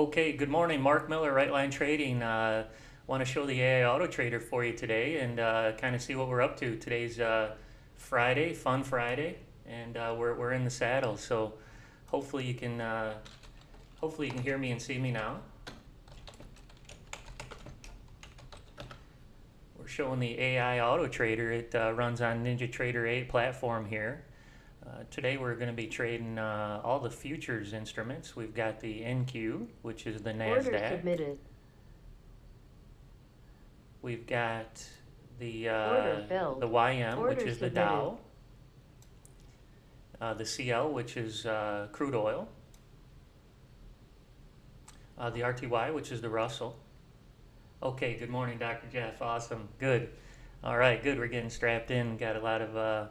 Okay, good morning. Mark Miller, Right Line Trading. Want to show the AI Auto Trader for you today and kind of see what we're up to. Today's Friday, fun Friday, and we're in the saddle. So hopefully you can hear me and see me now. We're showing the AI Auto Trader. It runs on NinjaTrader 8 platform here. Today we're going to be trading all the futures instruments. We've got the NQ, which is the Order NASDAQ. submitted. We've got the Order filled. YM, Order which is the submitted. Dow. The CL, which is crude oil. The RTY, which is the Russell. Okay, good morning, Dr. Jeff. Awesome. Good. All right, good. We're getting strapped in. Got a lot of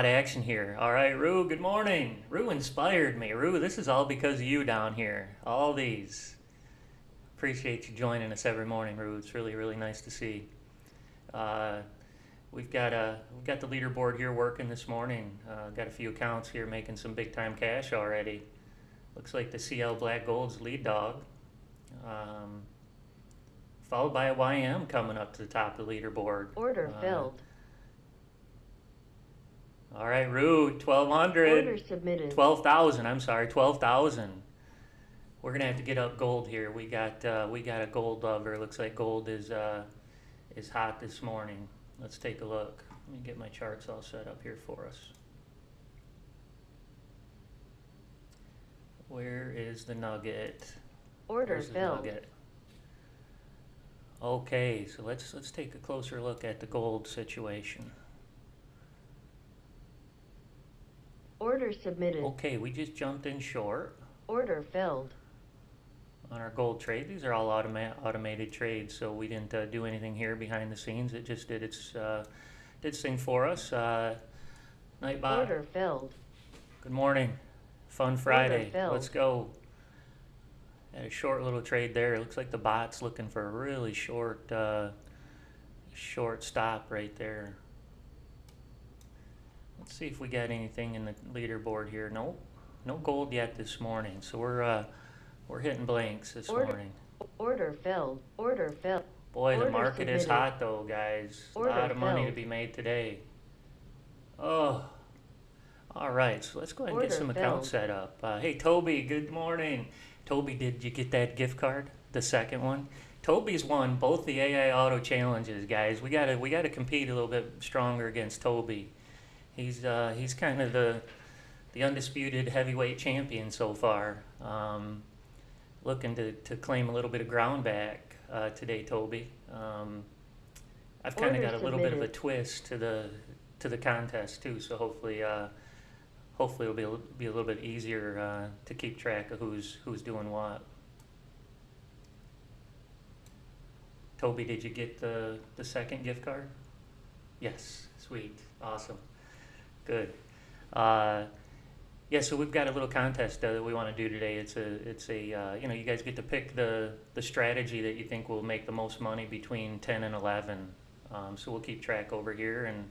action here. All right, Rue, good morning. Rue inspired me. Rue, this is all because of you down here. All these. Appreciate you joining us every morning, Rue. It's really, really nice to see. We've got the leaderboard here working this morning. Got a few accounts here making some big time cash already. Looks like the CL Black Gold's lead dog. Followed by a YM coming up to the top of the leaderboard. Order filled. All right, Rue, 1,200. Order submitted. 12,000, I'm sorry, 12,000. We're gonna have to get up gold here. We got a gold lover. Looks like gold is hot this morning. Let's take a look. Let me get my charts all set up here for us. Where is the nugget? Order Where's the filled. nugget? Okay, so let's take a closer look at the gold situation. Order submitted. Okay, we just jumped in short Order filled. on our gold trade. These are all automated trades, so we didn't do anything here behind the scenes. It just did its thing for us. Night bye. Order filled. Good morning. Fun Friday. filled. Let's go. Had a short little trade there. It looks like the bot's looking for a really short stop right there. Let's see if we got anything in the leaderboard here. Nope, no gold yet this morning. So we're hitting blanks this morning. Order filled. Order filled. Boy, the Order market is submitted. hot though, guys. A Order lot of money to filled. be made today. Oh, all right. So let's go ahead and get Order some accounts filled. set up. Hey, Toby. Good morning. Toby, did you get that gift card? The second one. Toby's won both the AI Auto challenges, guys. We gotta compete a little bit stronger against Toby. He's kind of the undisputed heavyweight champion so far. Looking to claim a little bit of ground back today, Toby. I've kind of Order got a little bit of a submitted. twist to the contest too, so hopefully it'll be a little bit easier to keep track of who's doing what. Toby, did you get the second gift card? Yes, sweet, awesome, good. Yeah, so we've got a little contest that we want to do today. It's a you guys get to pick the strategy that you think will make the most money between 10 and 11. So we'll keep track over here, and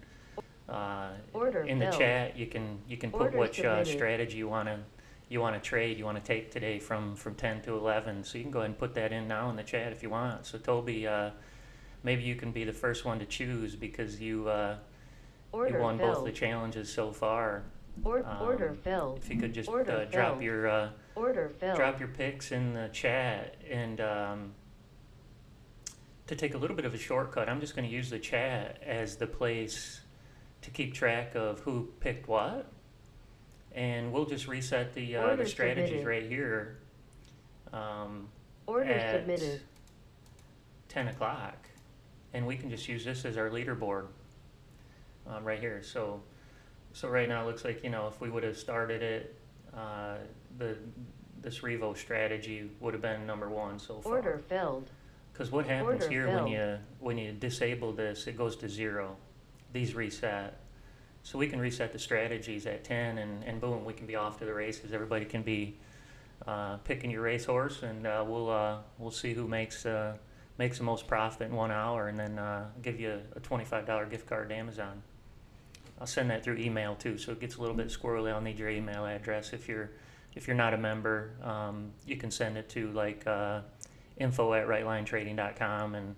Order in the filled. chat you can put Order which submitted. strategy you want to trade, you want to take today from 10 to 11. So you can go ahead and put that in now in the chat if you want. So Toby, maybe you can be the first one to choose because you Order won both filled. the challenges so far. Order filled. If you could just Order drop filled. your Order filled. drop your picks in the chat, and to take a little bit of a shortcut, I'm just going to use the chat as the place to keep track of who picked what, and we'll just reset the Order strategies submitted. right here Order at submitted. 10 o'clock, and we can just use this as our leaderboard right here. So right now it looks like, if we would have started it, this Revo strategy would have been number one so far. Order filled. Because what happens Order here filled. when you disable this, it goes to 0. These reset. So we can reset the strategies at 10, and boom, we can be off to the races. Everybody can be picking your racehorse, and we'll see who makes the most profit in 1 hour, and then give you a $25 gift card to Amazon. I'll send that through email too, so it gets a little bit squirrely. I'll need your email address if you're if you're not a member, you can send it to like info@rightlinetrading.com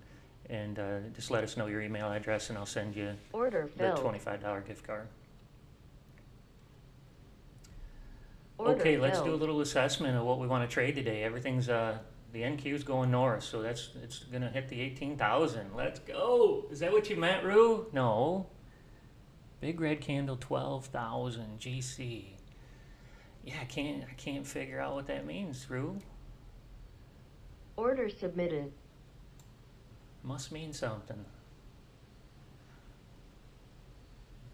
and just let us know your email address, and I'll send you Order the filled. $25 gift card. Order Okay, let's do a filled. little assessment of what we want to trade today. Everything's the NQ's going north, so it's gonna hit the 18,000. Let's go. Is that what you meant, Rue? No. Big red candle, 12,000 GC. Yeah, I can't figure out what that means, Rue. Order submitted. Must mean something.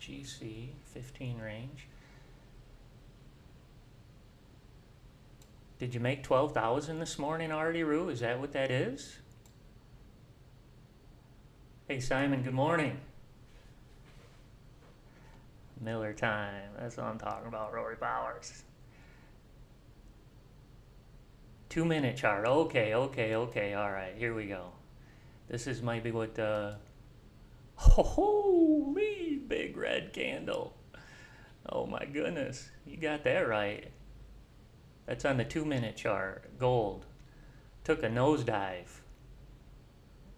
GC 15 range. Did you make 12,000 this morning already, Rue? Is that what that is? Hey, Simon, good morning. Miller time. That's what I'm talking about, Rory Bowers. 2-minute chart. Okay. All right, here we go. This is maybe what holy big red candle. Oh my goodness. You got that right. That's on the 2-minute chart. Gold. Took a nosedive.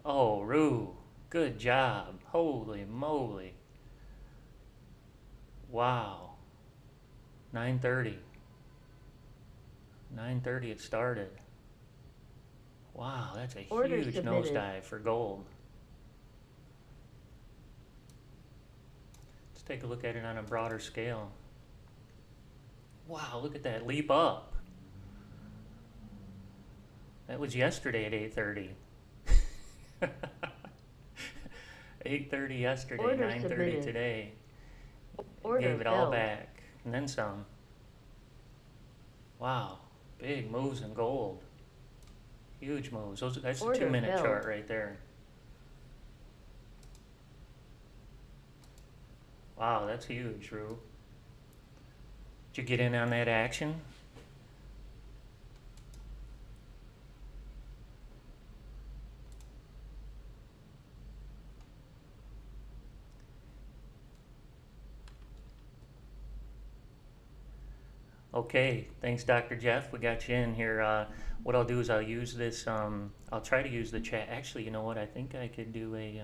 Oh, Rue. Good job. Holy moly. Wow. 9:30. 9:30 it started. Wow, that's a Order huge submitted. nosedive for gold. Let's take a look at it on a broader scale. Wow, look at that leap up. That was yesterday at 8:30. 8:30 yesterday, Order 9:30 submitted. today. Order Gave it all filled. back, and then some. Wow, big moves in gold. Huge moves. That's the Order 2-minute filled. chart right there. Wow, that's huge, Rue. Did you get in on that action? Okay, thanks, Dr. Jeff. We got you in here. What I'll do is I'll use this. I'll try to use the chat. Actually, you know what? I think I could do a.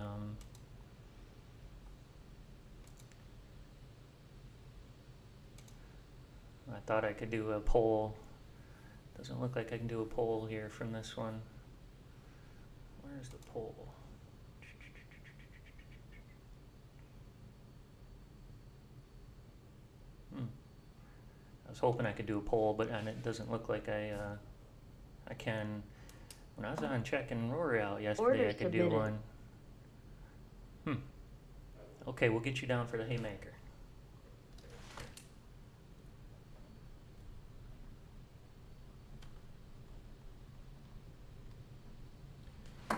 I thought I could do a poll. Doesn't look like I can do a poll here from this one. Where's the poll? I was hoping I could do a poll, but it doesn't look like I can. When I was on checking Rory out yesterday, Order I could do submitted. one. Okay, we'll get you down for the haymaker. You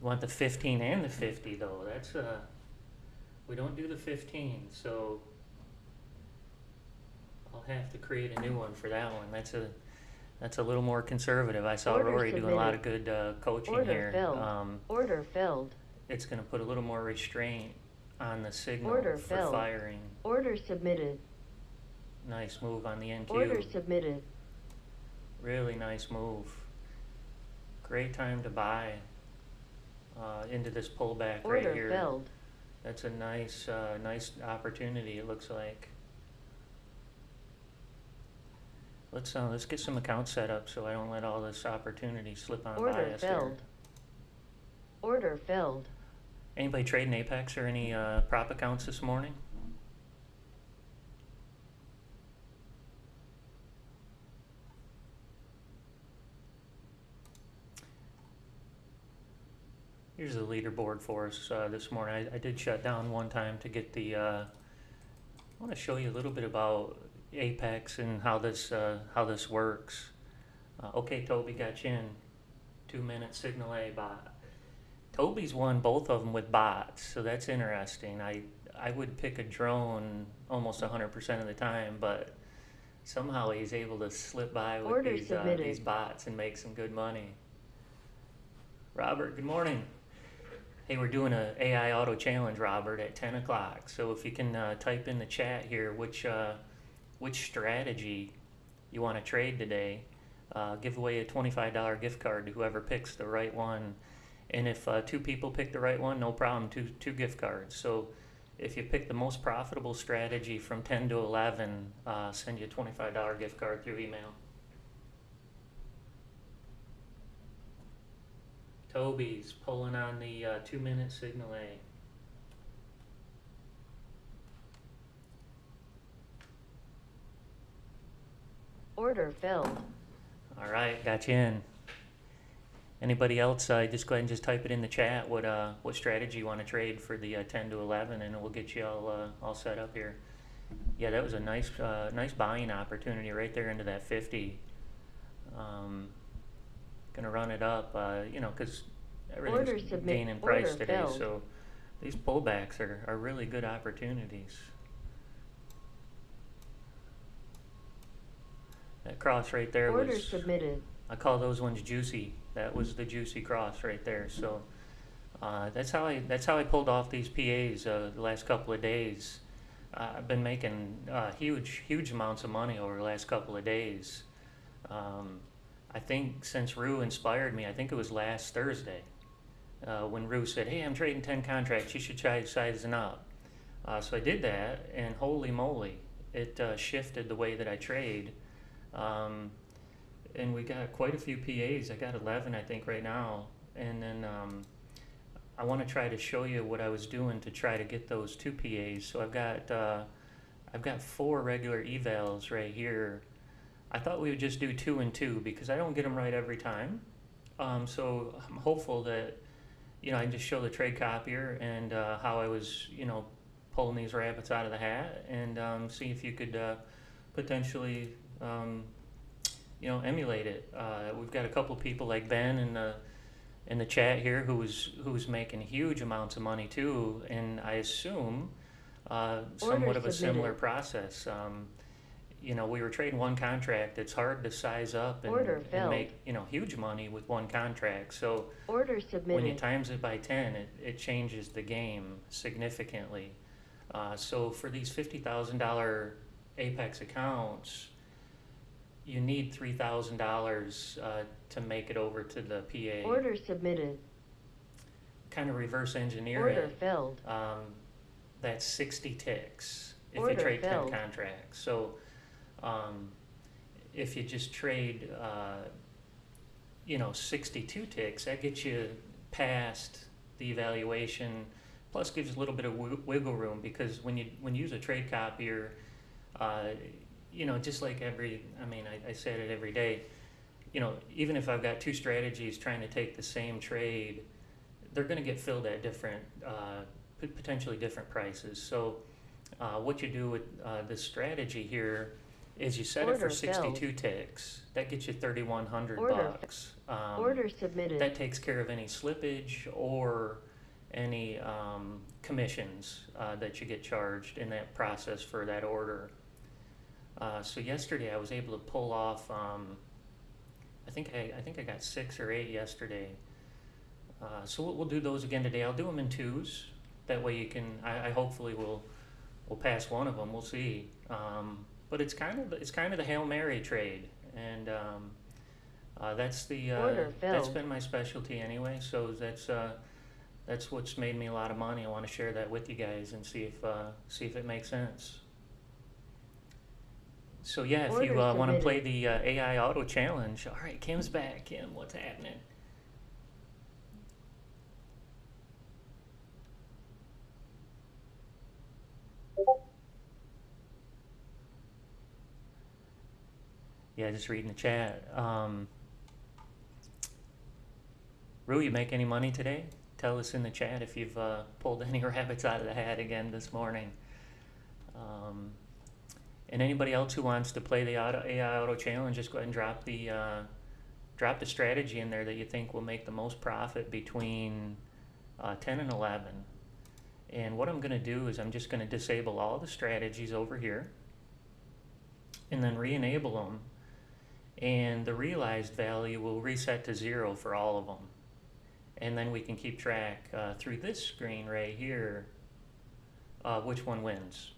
want the 15 and the 50 though. That's we don't do the 15, so I'll have to create a new one for that one. That's a little more conservative. I saw Order Rory doing a lot of submitted. good coaching Order here. filled. Order filled. It's going to put a little more restraint on the signal Order for filled. firing. Order submitted. Nice move on the NQ. Order submitted. Really nice move. Great time to buy into this pullback Order right here. filled. That's a nice opportunity, it looks like. Let's get some accounts set up so I don't let all this opportunity slip on by Order us here. filled. Order filled. Anybody trading Apex or any prop accounts this morning? Here's the leaderboard for us this morning. I did shut down one time to get the. I want to show you a little bit about Apex and how this works. Okay, Toby, got you in. 2-minute Signal A bot. Toby's won both of them with bots, so that's interesting. I would pick a drone almost 100% of the time, but somehow he's able to slip by with Order these submitted. bots and make some good money. Robert, good morning. Hey, we're doing a AI auto challenge, Robert, at 10 o'clock. So if you can type in the chat here which strategy you want to trade today, give away a $25 gift card to whoever picks the right one. And if two people pick the right one, no problem, two gift cards. So if you pick the most profitable strategy from 10 to 11, send you a $25 gift card through email. Toby's pulling on the 2-minute signal A. Order filled. All right, got you in. Anybody else, just go ahead and just type it in the chat what strategy you want to trade for the 10 to 11, and we'll get you all set up here. Yeah, that was a nice buying opportunity right there into that 50. Gonna run it up, because everything's gaining price today. Filled. So these pullbacks are really good opportunities. That cross right there Order was submitted. I call those ones juicy. That was the juicy cross right there. So that's how I pulled off these PAs the last couple of days. I've been making huge amounts of money over the last couple of days. I think since Rue inspired me, I think it was last Thursday when Rue said, "Hey, I'm trading 10 contracts. You should try sizing up." So I did that, and holy moly, it shifted the way that I trade. And we got quite a few PAs. I got 11, I think, right now. And then I want to try to show you what I was doing to try to get those 2 PAs. So I've got 4 regular evals right here. I thought we would just do 2 and 2 because I don't get them right every time. So I'm hopeful that I can just show the trade copier and how I was pulling these rabbits out of the hat, and see if you could potentially emulate it. We've got a couple people like Ben in the chat here who's making huge amounts of money too, and I assume somewhat of a similar process. We were trading one contract. It's hard to size up and make huge money with one contract. So Order submitted. when you times it by 10, it changes the game significantly. So for these $50,000 Apex accounts, you need $3,000 to make it over to the PA. Order submitted. Kind of reverse engineer Order it. filled. That's 60 ticks if Order you trade filled. 10 contracts. So if you just trade 62 ticks, that gets you past the evaluation, plus gives a little bit of wiggle room, because when you use a trade copier, just like I said it every day, even if I've got 2 strategies trying to take the same trade, they're going to get filled at different, potentially different prices. So what you do with this strategy here is you set it for 62 ticks. That gets you $3,100. Order submitted. That takes care of any slippage or any commissions that you get charged in that process for that order. So yesterday I was able to pull off. I think I got 6 or 8 yesterday. So we'll do those again today. I'll do them in 2s. That way you can. I hopefully will pass one of them. We'll see. But it's kind of the Hail Mary trade, and that's been my specialty anyway. So that's what's made me a lot of money. I want to share that with you guys and see if it makes sense. So yeah, if you want to play the AI Auto Challenge, all right, Kim's back. Kim, what's happening? Yeah, just reading the chat. Rue, you make any money today? Tell us in the chat if you've pulled any rabbits out of the hat again this morning. And anybody else who wants to play the AI Auto Challenge, just go ahead and drop the strategy in there that you think will make the most profit between 10 and 11. And what I'm going to do is I'm just going to disable all the strategies over here and then re-enable them. And the realized value will reset to 0 for all of them. And then we can keep track through this screen right here which one wins.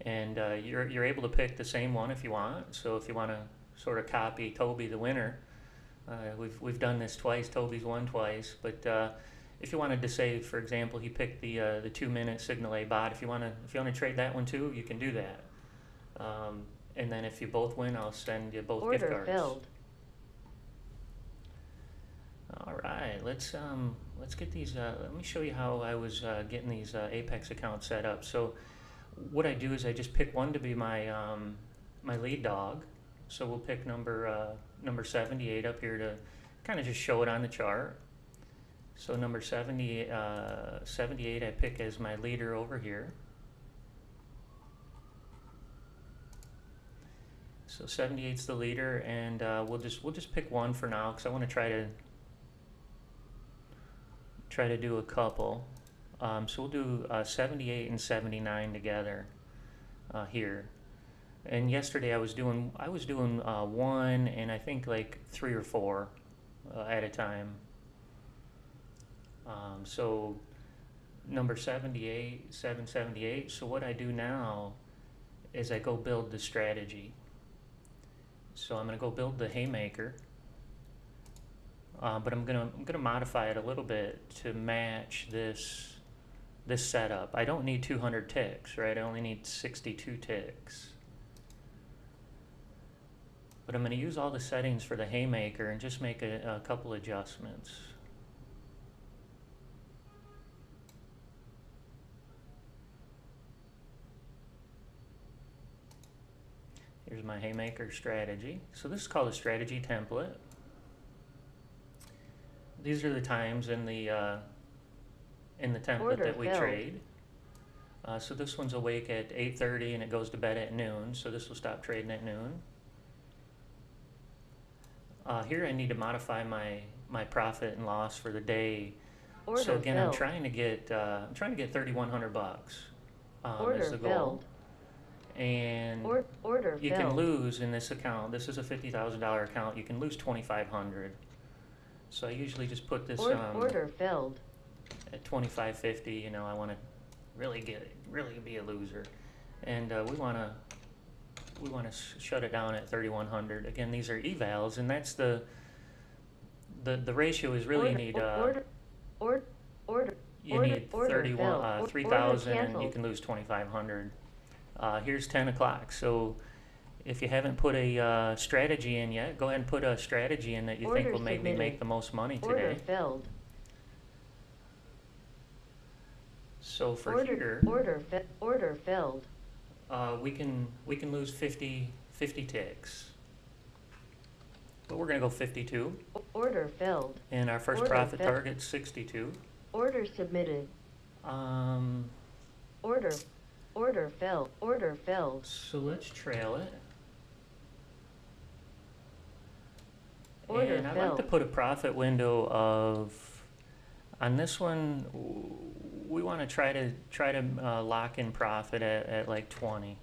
And you're able to pick the same one if you want. So if you want to sort of copy Toby, the winner, we've done this twice. Toby's won twice, but if you wanted to say, for example, he picked the 2-minute Signal A bot. If you want to trade that one too, you can do that. And then if you both win, I'll send you both gift Order cards. filled. All right, let's get these. Let me show you how I was getting these Apex accounts set up. So what I do is I just pick one to be my my lead dog. So we'll pick number 78 up here to kind of just show it on the chart. So number 78 I pick as my leader over here. So 78's the leader, and we'll just pick one for now because I want to try to do a couple. So we'll do 78 and 79 together here. And yesterday I was doing one and I think like 3 or 4 at a time. So number 78, 778. So what I do now is I go build the strategy. So I'm going to go build the haymaker, but I'm gonna modify it a little bit to match this setup. I don't need 200 ticks, right? I only need 62 ticks. But I'm going to use all the settings for the haymaker and just make a couple adjustments. Here's my haymaker strategy. So this is called a strategy template. These are the times in the template Order that we filled. trade. So this one's awake at 8:30 and it goes to bed at noon. So this will stop trading at noon. Here I need to modify my profit and loss for the day. Order So again, filled. I'm trying to get $3,100 Order as the goal. filled. And Order you filled. can lose in this account. This is a $50,000 account. You can lose $2,500. So I usually just put this Order filled. at $2,550. You know, I want to really be a loser, and we want to shut it down at 3,100. Again, these are evals, and that's the ratio is really you need 3,000, and you can lose 2,500. Here's 10 o'clock. So if you haven't put a strategy in yet, go ahead and put a strategy in that you think will maybe make the most money Order today. filled. So for here, Order filled. we can lose 50 ticks, but we're gonna go 52, Order filled. and our first Order profit filled. target's 62. Order submitted. Order filled. Order filled. So let's trail it. Order And I'd like to filled. put a profit window of, on this one, we want to try to lock in profit at like 20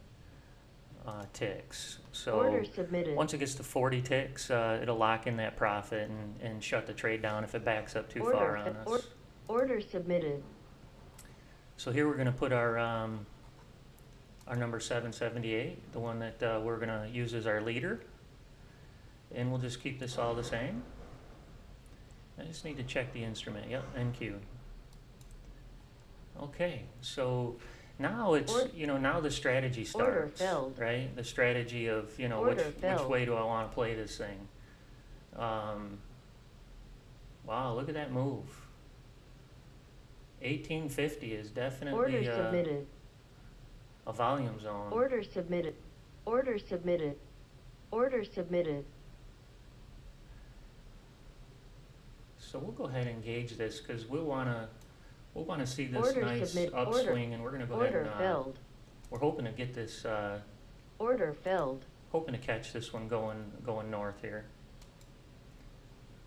ticks. So Order submitted. once it gets to 40 ticks, it'll lock in that profit and shut the trade down if it backs up too far on us. Order submitted. So here we're going to put our number 778, the one that we're going to use as our leader. And we'll just keep this all the same. I just need to check the instrument. Yep, NQ. Okay, so now it's, now the strategy Order starts, filled. right? The strategy of, which Order filled. way do I want to play this thing? Wow, look at that move. 1850 is Order definitely submitted. a volume zone. Order submitted. Order submitted. Order submitted. So we'll go ahead and gauge this because we'll want to see this Order nice submit- upswing, and we're going to go ahead Order and filled. we're hoping to get this, Order filled. hoping to catch this one going north here.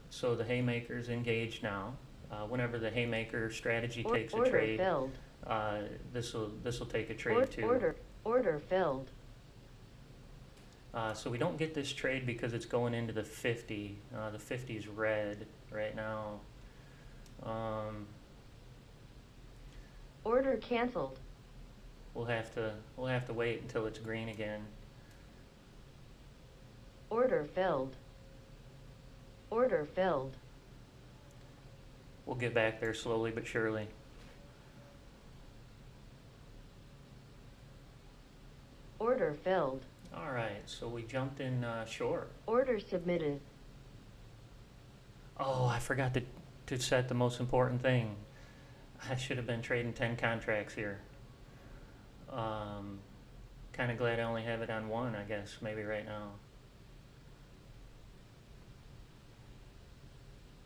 So the haymaker's engaged now. Whenever the haymaker strategy takes a Order trade, filled. this will take a trade too. Order filled. So we don't get this trade because it's going into the 50. The 50 is red right now. Order canceled. we'll have to wait until it's green again. Order filled. Order filled. We'll get back there slowly but surely. Order filled. All right, so we jumped in short. Order submitted. Oh, I forgot to set the most important thing. I should have been trading 10 contracts here. Kind of glad I only have it on one, I guess, maybe right now.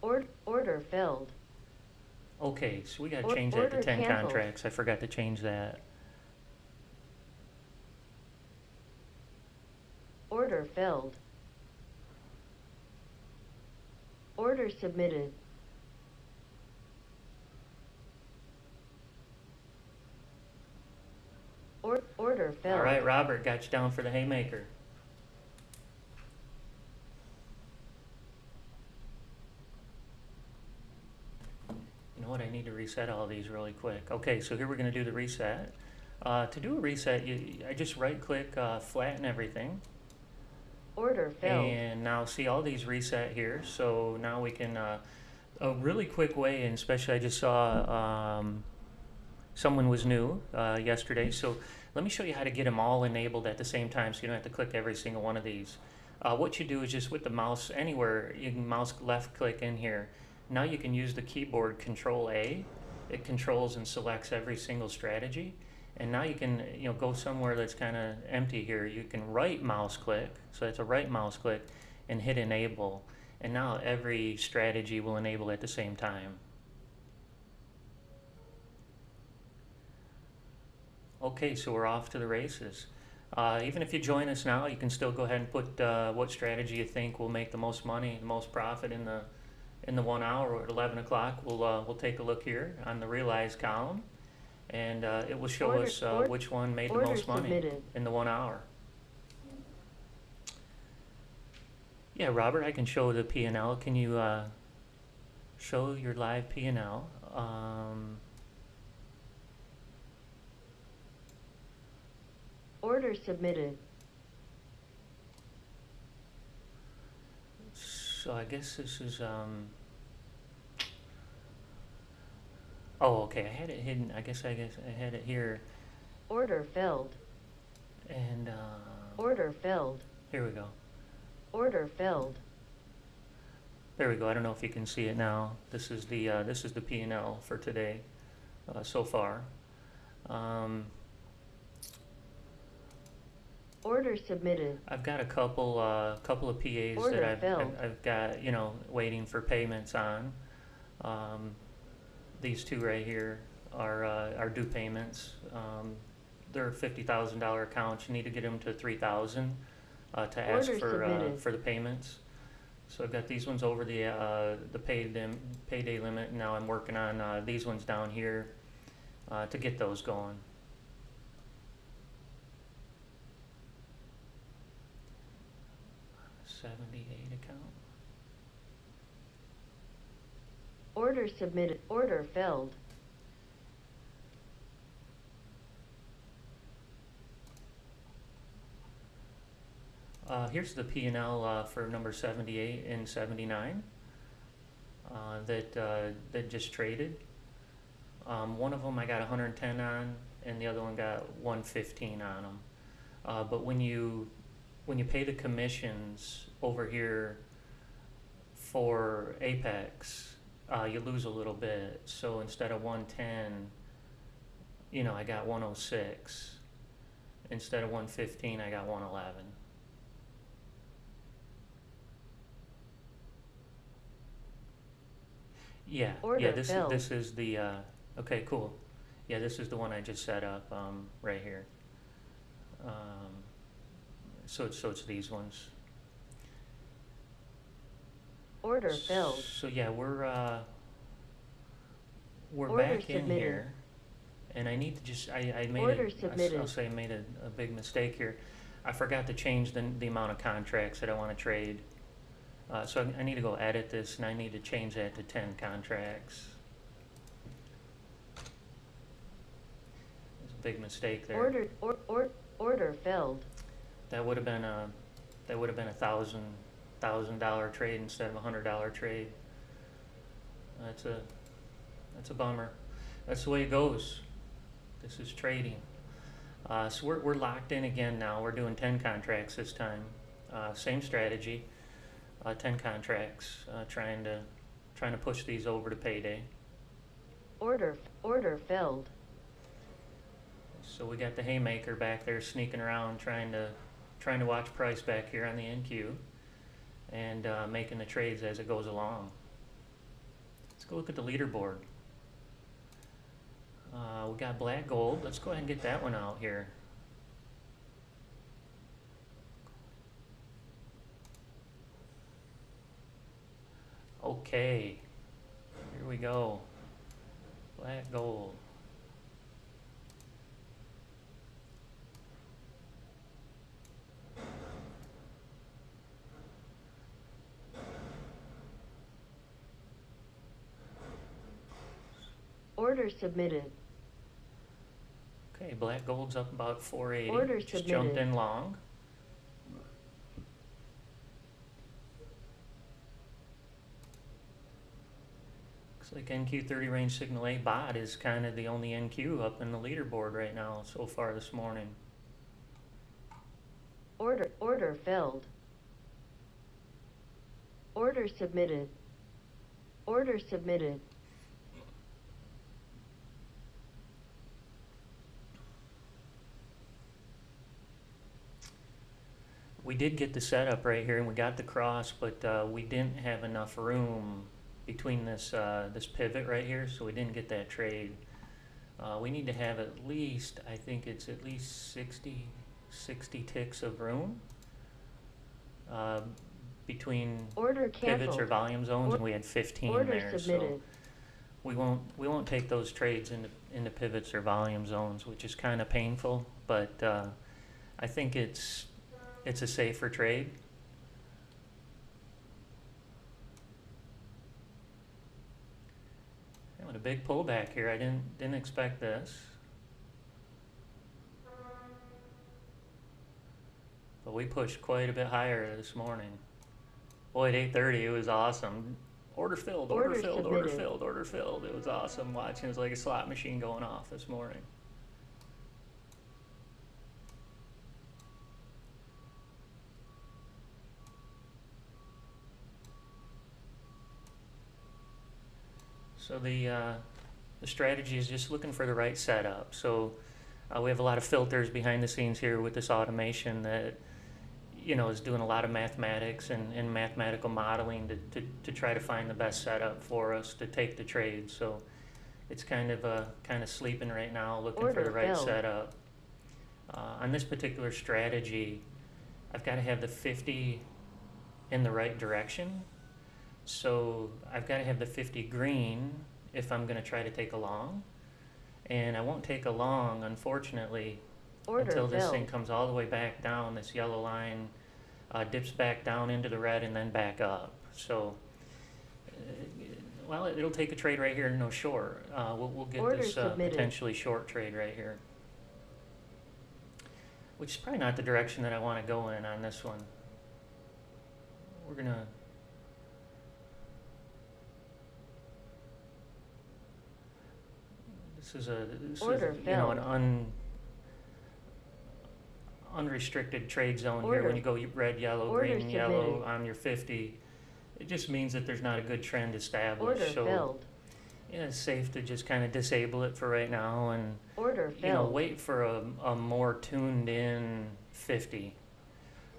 Order filled. Okay, so we got to change that to Order 10 canceled. contracts. I forgot to change that. Order filled. Order submitted. Order filled. All right, Robert, got you down for the haymaker. You know what? I need to reset all these really quick. Okay, so here we're going to do the reset. To do a reset, I just right-click, flatten everything. Order filled. And now see all these reset here. So now we can, a really quick way, and especially I just saw someone was new yesterday. So let me show you how to get them all enabled at the same time so you don't have to click every single one of these. What you do is just with the mouse anywhere, you can mouse left click in here. Now you can use the keyboard Control A. It controls and selects every single strategy. And now you can go somewhere that's kind of empty here. You can right mouse click, so that's a right mouse click, and hit enable. And now every strategy will enable at the same time. Okay, so we're off to the races. Even if you join us now, you can still go ahead and put what strategy you think will make the most money, the most profit in the 1 hour. Or at 11 o'clock, we'll take a look here on the realized column, and it will show us which one made the most money submitted. in the 1 hour. Yeah, Robert, I can show the P&L. Can you show your live P&L? Order submitted. So I guess this is oh, okay, I had it hidden. I guess I had it here. Order filled. And Order filled. here we go. Order filled. There we go. I don't know if you can see it now. This is the P&L for today so far. Order submitted. I've got a couple of PAs Order that filled. I've got waiting for payments on. These two right here are due payments. They're $50,000 accounts. You need to get them to 3,000 to ask Order for the payments. So I've got these ones over the payday limit. And now I'm working on these ones down here to get those going. $78 account. Order submitted. Order filled. Here's the P&L for number 78 and 79 that just traded. One of them I got 110 on, and the other one got 115 on them. But when you pay the commissions over here for Apex, you lose a little bit. So instead of 110, I got 106. Instead of 115, I got 111. Yeah, Order this filled. is the okay, cool. Yeah, this is the one I just set up right here. So it's these ones. Order filled. So yeah, we're Order back in submitted. here, and I need to just I made Order a, submitted. I'll say I made a big mistake here. I forgot to change the amount of contracts that I want to trade. So I need to go edit this, and I need to change that to 10 contracts. big mistake there. Order failed. That would have been a $1,000 trade instead of a $100 trade. That's a bummer. That's the way it goes. This is trading. So we're locked in again now. We're doing 10 contracts this time. Same strategy. 10 contracts. Trying to push these over to payday. Order failed. So we got the haymaker back there sneaking around, trying to watch price back here on the NQ, and making the trades as it goes along. Let's go look at the leaderboard. We got black gold. Let's go ahead and get that one out here. Okay, here we go. Black gold. Order submitted. Okay, black gold's up about 480. Order Just submitted. jumped in long. Looks like NQ30 range signal A bot is kind of the only NQ up in the leaderboard right now so far this morning. Order failed. Order submitted. Order submitted. We did get the setup right here and we got the cross, but we didn't have enough room between this this pivot right here, so we didn't get that trade. We need to have at least, I think it's at least 60 ticks of room between Order pivots or canceled. volume zones, and we had 15 Order there. submitted. So we won't take those trades into pivots or volume zones, which is kind of painful, but I think it's a safer trade. Having a big pullback here. I didn't expect this. But we pushed quite a bit higher this morning. Boy, at 8:30 it was awesome. Order filled, order Order filled, order submitted. filled, order filled. It was awesome watching. It was like a slot machine going off this morning. So the strategy is just looking for the right setup. So we have a lot of filters behind the scenes here with this automation that is doing a lot of mathematics and mathematical modeling to try to find the best setup for us to take the trade. So it's kind of sleeping right now, looking for the Order right filled. setup. On this particular strategy, I've got to have the 50 in the right direction. So I've got to have the 50 green if I'm going to try to take a long. And I won't take a long, unfortunately, Order until this thing filled. comes all the way back down. This yellow line dips back down into the red and then back up. So, well, it'll take a trade right here, no short. We'll get Order this submitted. potentially short trade right here, which is probably not the direction that I want to go in on this one. We're gonna. This is Order an unrestricted trade zone here. Order. When you go red, yellow, Order green, yellow submitted. on your 50, it just means that there's not a good trend established. Order So filled. yeah, it's safe to just kind of disable it for right now and Order filled. wait for a more tuned in 50.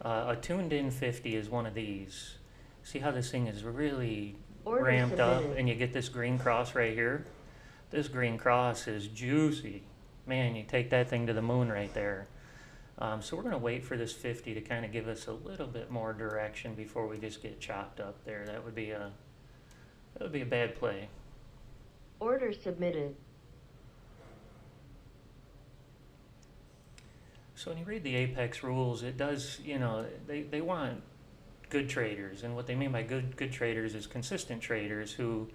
A tuned in 50 is one of these. See how this thing is really Order ramped up, submitted. and you get this green cross right here. This green cross is juicy. Man, you take that thing to the moon right there. So we're going to wait for this 50 to kind of give us a little bit more direction before we just get chopped up there. That would be a bad play. Order submitted. So when you read the Apex rules, it does, they want good traders, and what they mean by good traders is consistent traders who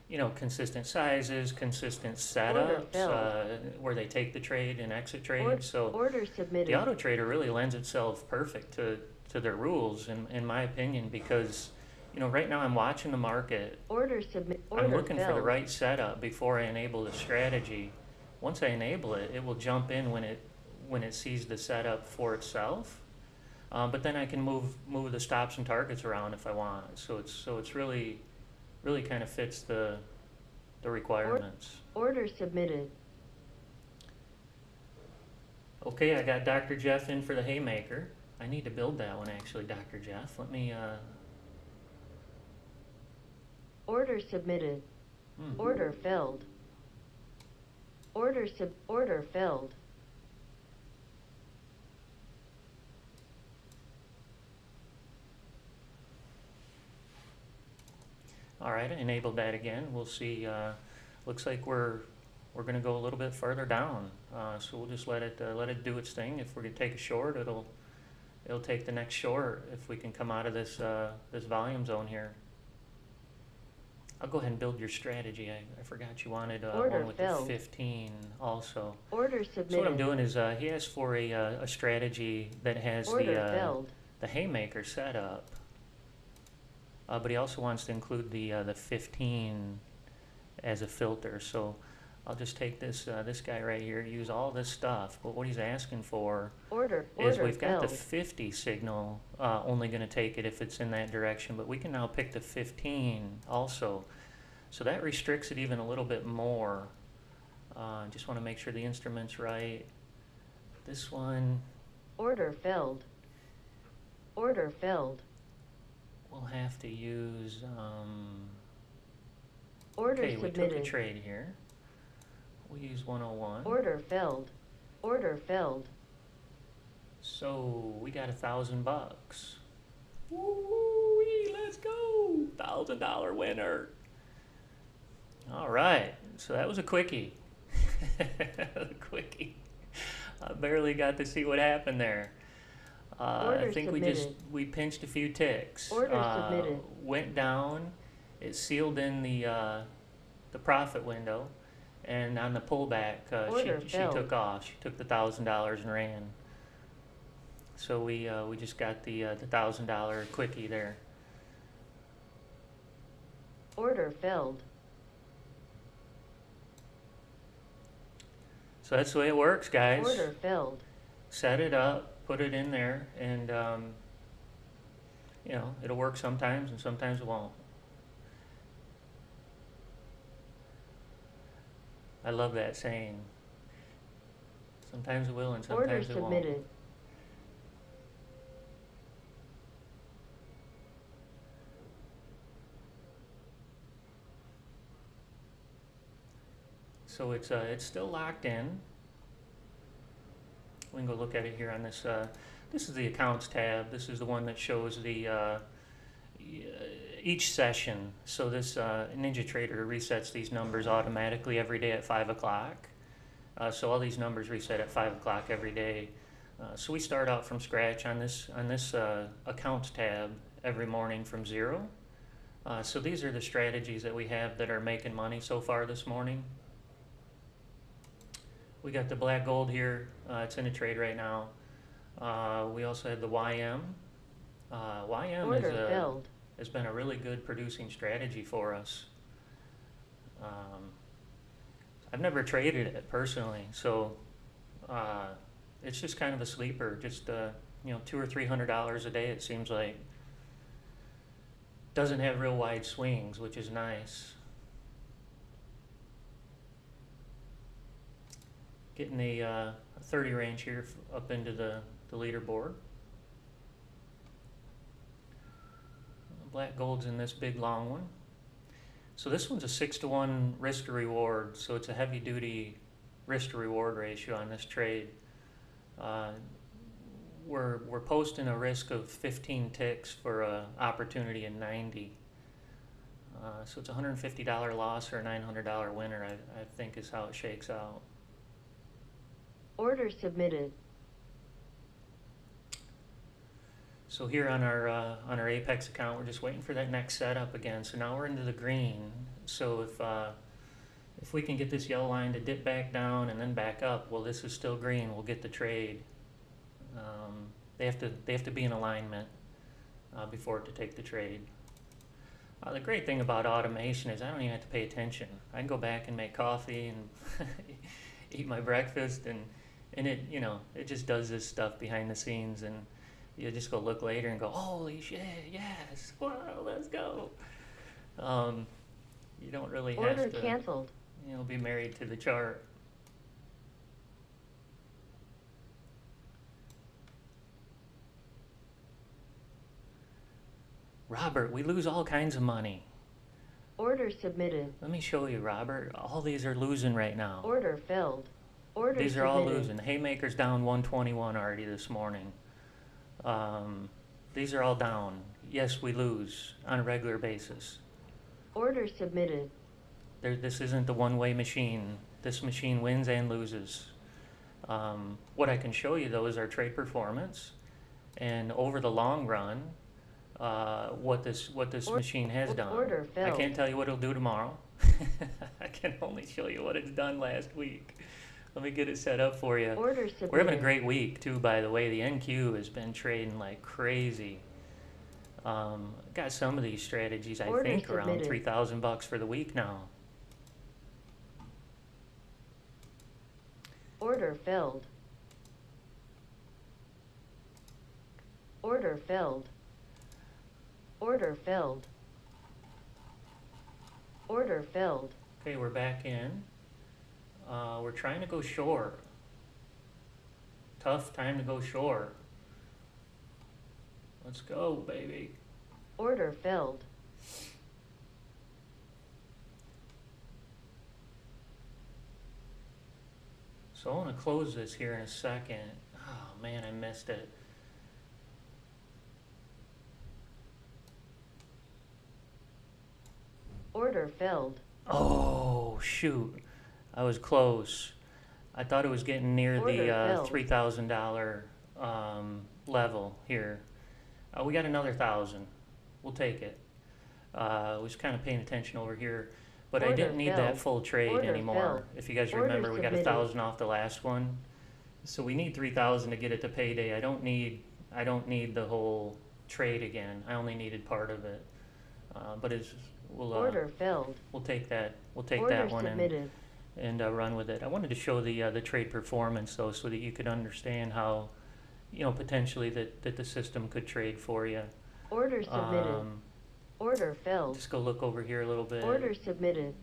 you know, consistent sizes, consistent Order setups, filled. where they take the trade and exit trades. So Order the submitted. auto trader really lends itself perfect to their rules, in my opinion, because, you know, right now I'm watching the market. Order submit. I'm Order looking for the filled. right setup before I enable the strategy. Once I enable it, it will jump in when it sees the setup for itself. But then I can move the stops and targets around if I want. So it's really kind of fits the requirements. Order submitted. Okay, I got Dr. Jeff in for the haymaker. I need to build that one actually, Dr. Jeff. Let me. Order submitted. Order filled. Order filled. All right, I enabled that again. We'll see. Looks like we're going to go a little bit further down. So we'll just let it do its thing. If we're going to take a short, it'll take the next short if we can come out of this this volume zone here. I'll go ahead and build your strategy. I forgot you wanted one with filled. the 15 also. Order submitted. So what I'm doing is he asked for a strategy that has Order filled. the haymaker set up. But he also wants to include the 15 as a filter. So I'll just take this this guy right here, use all this stuff. But what he's asking for is we've got the 50 signal, only going to take it if it's in that direction. But we can now pick the 15 also. So that restricts it even a little bit more. Just want to make sure the instrument's right. This one. Order filled. Order filled. We'll have to use, Order okay, submitted. we took a trade here. We'll use 101. Order filled. Order filled. So we got $1,000. Woo-wee, let's go! $1,000 winner. All right, so that was a quickie. A quickie. I barely got to see what happened there. I think submitted. we pinched a few ticks. Order submitted. Went down. It sealed in the profit window, and on the pullback, she took off. She took the $1,000 and ran. So we just got the $1,000 quickie there. Order filled. So that's the way it works, guys. Order filled. Set it up. Put it in there, and you know, it'll work sometimes and sometimes it won't. I love that saying. Sometimes it will and sometimes it won't. Order submitted. So it's still locked in. We can go look at it here on this. This is the accounts tab. This is the one that shows the each session. So this NinjaTrader resets these numbers automatically every day at 5 o'clock. So all these numbers reset at 5 o'clock every day. So we start out from scratch on this accounts tab every morning from 0. So these are the strategies that we have that are making money so far this morning. We got the black gold here. It's in a trade right now. We also had the YM. YM has been a really good producing strategy for us. I've never traded it personally, so it's just kind of a sleeper. Just you know, $200 or $300 a day. It seems like. Doesn't have real wide swings, which is nice. Getting a 30 range here up into the leaderboard. Black gold's in this big long one. So this one's a 6-to-1 risk to reward. So it's a heavy duty risk to reward ratio on this trade. We're posting a risk of 15 ticks for a opportunity in 90. So it's a $150 loss or a $900 winner, I think is how it shakes out. Order submitted. So here on our Apex account, we're just waiting for that next setup again. So now we're into the green. So if we can get this yellow line to dip back down and then back up, well, this is still green. We'll get the trade. They have to be in alignment before to take the trade. The great thing about automation is I don't even have to pay attention. I can go back and make coffee and eat my breakfast, and it, you know, it just does this stuff behind the scenes, and you just go look later and go, holy shit, yes, wow, let's go. You don't really have Order to, canceled. you know, be married to the chart. Robert, we lose all kinds of money. Order submitted. Let me show you, Robert. All these are losing right now. Order filled. Order These are submitted. all losing. Haymaker's down 121 already this morning. These are all down. Yes, we lose on a regular basis. Order submitted. This isn't the one-way machine. This machine wins and loses. What I can show you, though, is our trade performance. And over the long run, what this machine has done. Order I filled. can't tell you what it'll do tomorrow. I can only show you what it's done last week. Let me get it set up for you. Order submitted. We're having a great week too, by the way. The NQ has been trading like crazy. Got some of these strategies, I Order think, around submitted. $3,000 for the week now. Order filled. Order filled. Order filled. Order filled. Okay, we're back in. We're trying to go short. Tough time to go short. Let's go, baby. Order filled. So I want to close this here in a second. Oh man, I missed it. Order filled. Oh shoot, I was close. I thought it was getting near Order the filled. $3,000 level here. We got another 1,000. We'll take it. Was kind of paying attention over here, but I Order didn't need that filled. full trade Order anymore. filled. If you guys Order remember, we got submitted. 1,000 off the last one, so we need 3,000 to get it to payday. I don't need the whole trade again. I only needed part of it, but Order filled. we'll take that. We'll take Order that one submitted. and run with it. I wanted to show the trade performance though, so that you could understand how, you know, potentially that the system could trade for you. Order submitted. Order filled. Just go look over here a little bit. Order submitted.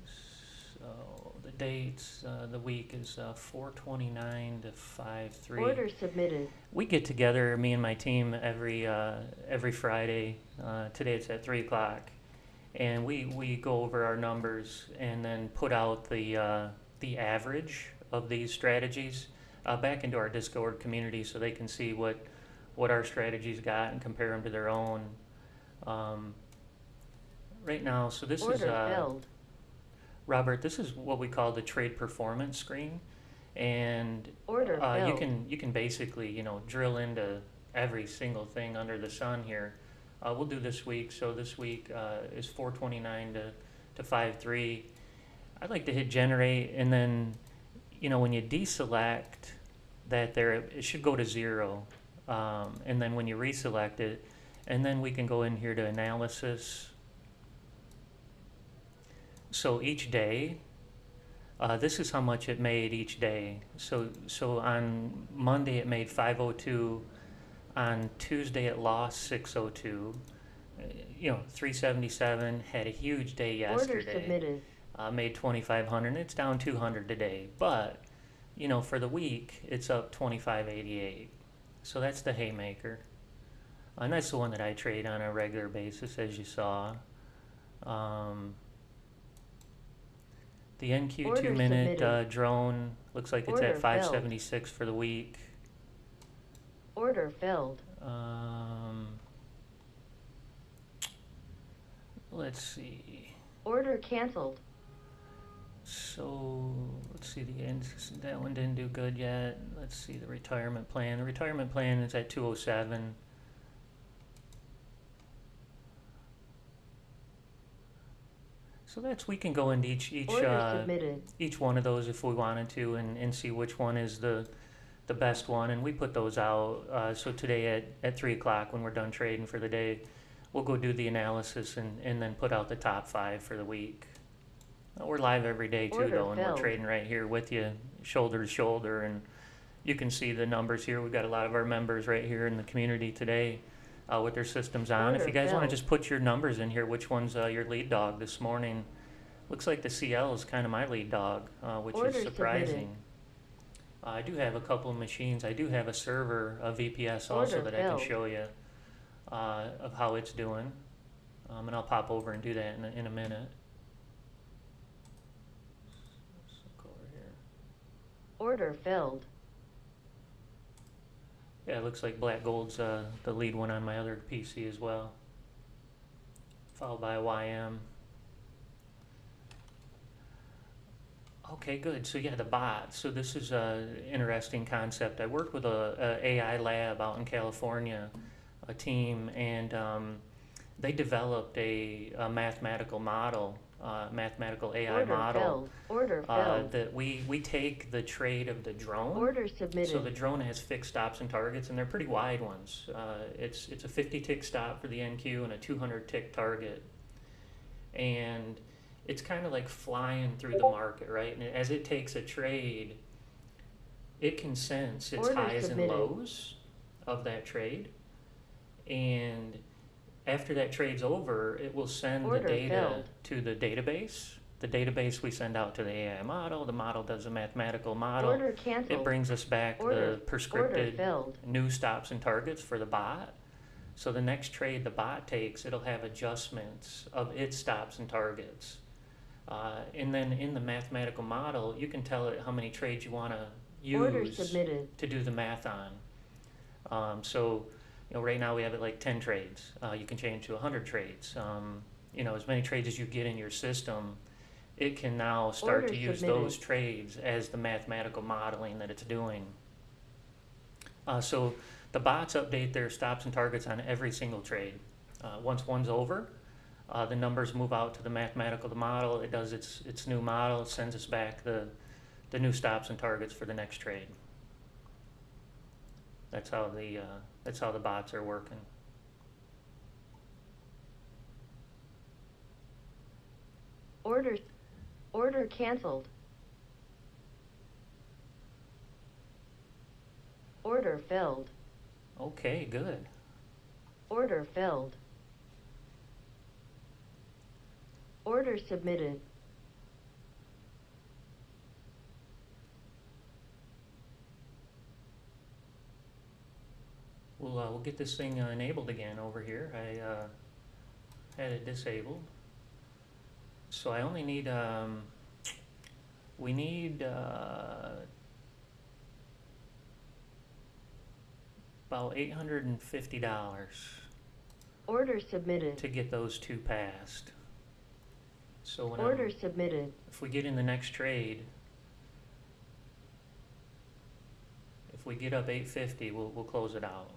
So the dates, the week is 4/29 to 5/3. Order submitted. We get together, me and my team, every Friday. Today it's at 3 o'clock, and we go over our numbers and then put out the average of these strategies back into our Discord community, so they can see what our strategies got and compare them to their own. Right now, so this Order is filled. Robert. This is what we call the trade performance screen, and Order you filled. can basically, you know, drill into every single thing under the sun here. We'll do this week. So this week is 4/29 to 5/3. I'd like to hit generate, and then, you know, when you deselect that there, it should go to 0, and then when you reselect it, and then we can go in here to analysis. So each day, this is how much it made each day. So on Monday it made 502. On Tuesday it lost 602. You know, 377. Had a huge day Order yesterday. submitted. Made 2,500. And it's down 200 today. But you know, for the week it's up 2588. So that's the haymaker, and that's the one that I trade on a regular basis, as you saw. The NQ Order 2-minute submitted. drone looks like it's Order at filled. 576 for the week. Order filled. Let's see. Order canceled. So let's see, that one didn't do good yet. Let's see the retirement plan. The retirement plan is at 207. So that's, we can go into Order submitted. each one of those if we wanted to, and see which one is the best one, and we put those out. So today at 3 o'clock when we're done trading for the day, we'll go do the analysis and then put out the top 5 for the week. We're live every day too, Order though, and we're filled. trading right here with you, shoulder to shoulder, and you can see the numbers here. We've got a lot of our members right here in the community today with their systems on. If Order you guys want to filled. just put your numbers in here, which one's your lead dog this morning? Looks like the CL is kind of my lead dog, which Order is surprising. submitted. I do have a couple of machines. I do have a server, a VPS also Order that I can filled. show you of how it's doing. And I'll pop over and do that in a minute. So go over here. Order filled. Yeah, it looks like Black Gold's the lead one on my other PC as well. Followed by YM. Okay, good. So yeah, the bots. So this is an interesting concept. I worked with a AI lab out in California, a team, and they developed a mathematical model, mathematical AI Order model filled. Order filled. that we take the trade of the drone. Order So submitted. the drone has fixed stops and targets, and they're pretty wide ones. It's a 50 tick stop for the NQ and a 200 tick target, and it's kind of like flying through the market, right? And as it takes a trade, it can sense its Order highs submitted. and lows of that trade, and after that trade's over, it will send Order the data filled. to the database. The database we send out to the AI model. The model does a mathematical model. Order It canceled. brings us back Order- the prescripted filled. new stops and targets for the bot. So the next trade the bot takes, it'll have adjustments of its stops and targets. And then in the mathematical model, you can tell it how many trades you want to Order use submitted. to do the math on. So, you know, right now we have it like 10 trades. You can change to 100 trades. You know, as many trades as you get in your system, it can now start Order to use submitted. those trades as the mathematical modeling that it's doing. So the bots update their stops and targets on every single trade. Once one's over, the numbers move out to the mathematical model. It does its new model, sends us back the new stops and targets for the next trade. That's how the bots are working. Order canceled. Order filled. Okay, good. Order filled. Order submitted. We'll get this thing enabled again over here. I had it disabled. So I only need, we need about $850 Order submitted. to get those two passed. So when Order submitted. if we get in the next trade, if we get up 850, we'll close it out.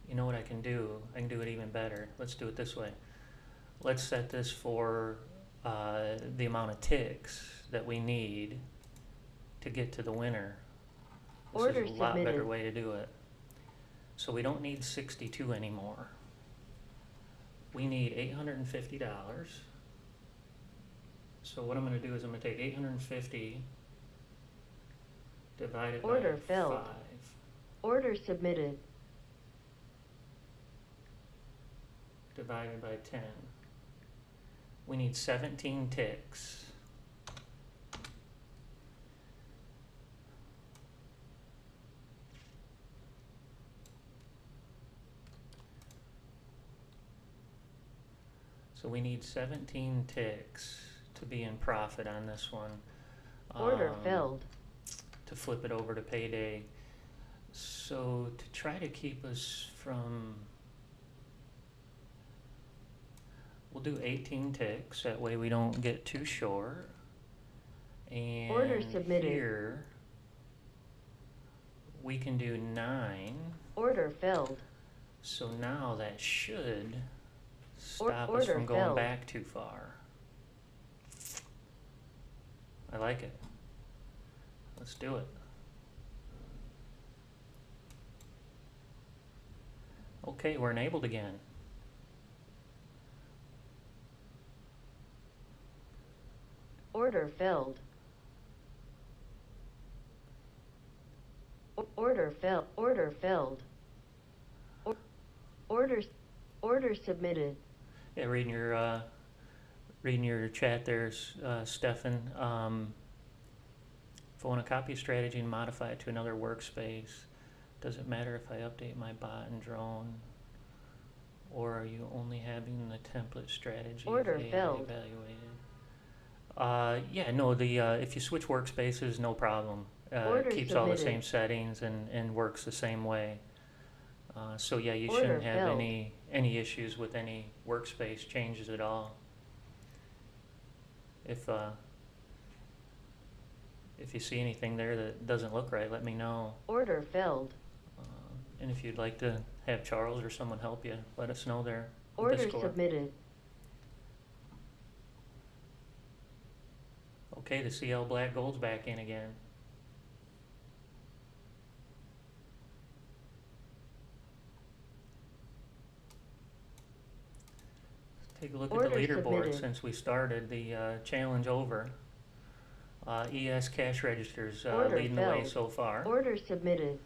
You know what I can do? I can do it even better. Let's do it this way. Let's set this for the amount of ticks that we need to get to the winner. This Order is a lot better submitted. way to do it. So we don't need 62 anymore. We need $850. So what I'm going to do is I'm going to take 850 divided Order by filled. 5. Order submitted. Divided by 10. We need 17 ticks. So we need 17 ticks to be in profit on this one. Order filled. To flip it over to payday. So to try to keep us from, we'll do 18 ticks, that way we don't get too short. And Order submitted. here we can do 9. Order filled. So now that should stop us Order from going failed. back too far. I like it. Let's do it. Okay, we're enabled again. Order failed. Order failed. Order failed. Order submitted. Yeah, reading your chat there, Stefan. If I want to copy a strategy and modify it to another workspace, does it matter if I update my bot and drone? Or are you only having the template strategy Order AI failed. evaluated? Yeah, no, if you switch workspaces, no problem. Order It keeps all the submitted. same settings and works the same way. So yeah, you Order shouldn't have failed. any issues with any workspace changes at all. If you see anything there that doesn't look right, let me know. Order failed. And if you'd like to have Charles or someone help you, let us know there. on Order Discord. submitted. Okay, the CL Black Gold's back in again. Take a look Order at the leaderboard submitted. since we started the challenge over. ES cash registers Order leading the way failed. so far. Order submitted.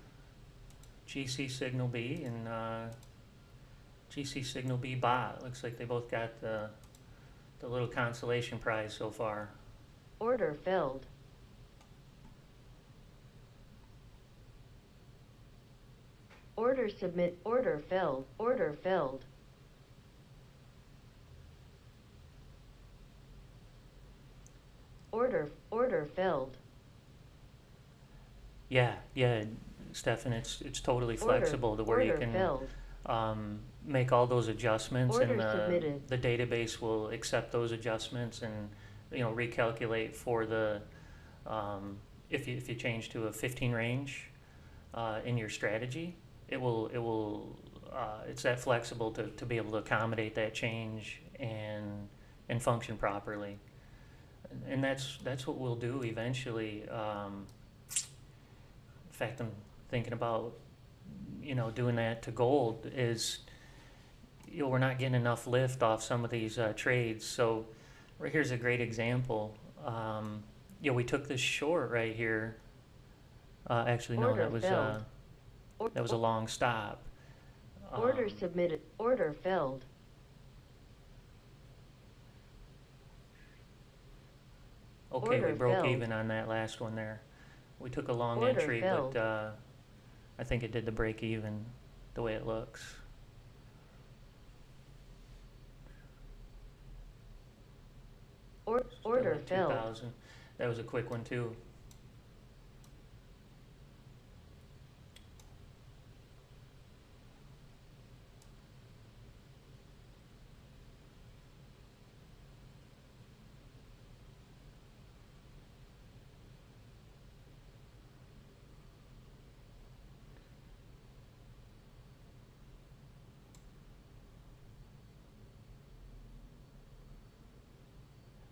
GC Signal B and GC Signal B bot. Looks like they both got the little consolation prize so far. Order failed. Order submit. Order failed. Order failed. Order failed. Yeah, Stefan, it's totally Order- flexible to where you order can failed. make all those adjustments, Order and submitted. the database will accept those adjustments and recalculate for the if you change to a 15 range in your strategy, it's that flexible to be able to accommodate that change and function properly. And that's what we'll do eventually. In fact, I'm thinking about doing that to gold. Is we're not getting enough lift off some of these trades. So right here's a great example. We took this short right here. Actually, no, Order that was failed. that was a long stop. Order submitted. Order failed. Okay, we Order broke failed. even on that last one there. We took a long Order entry, failed. but I think it did the break even the way it looks. Still Order at failed. 2,000. That was a quick one too.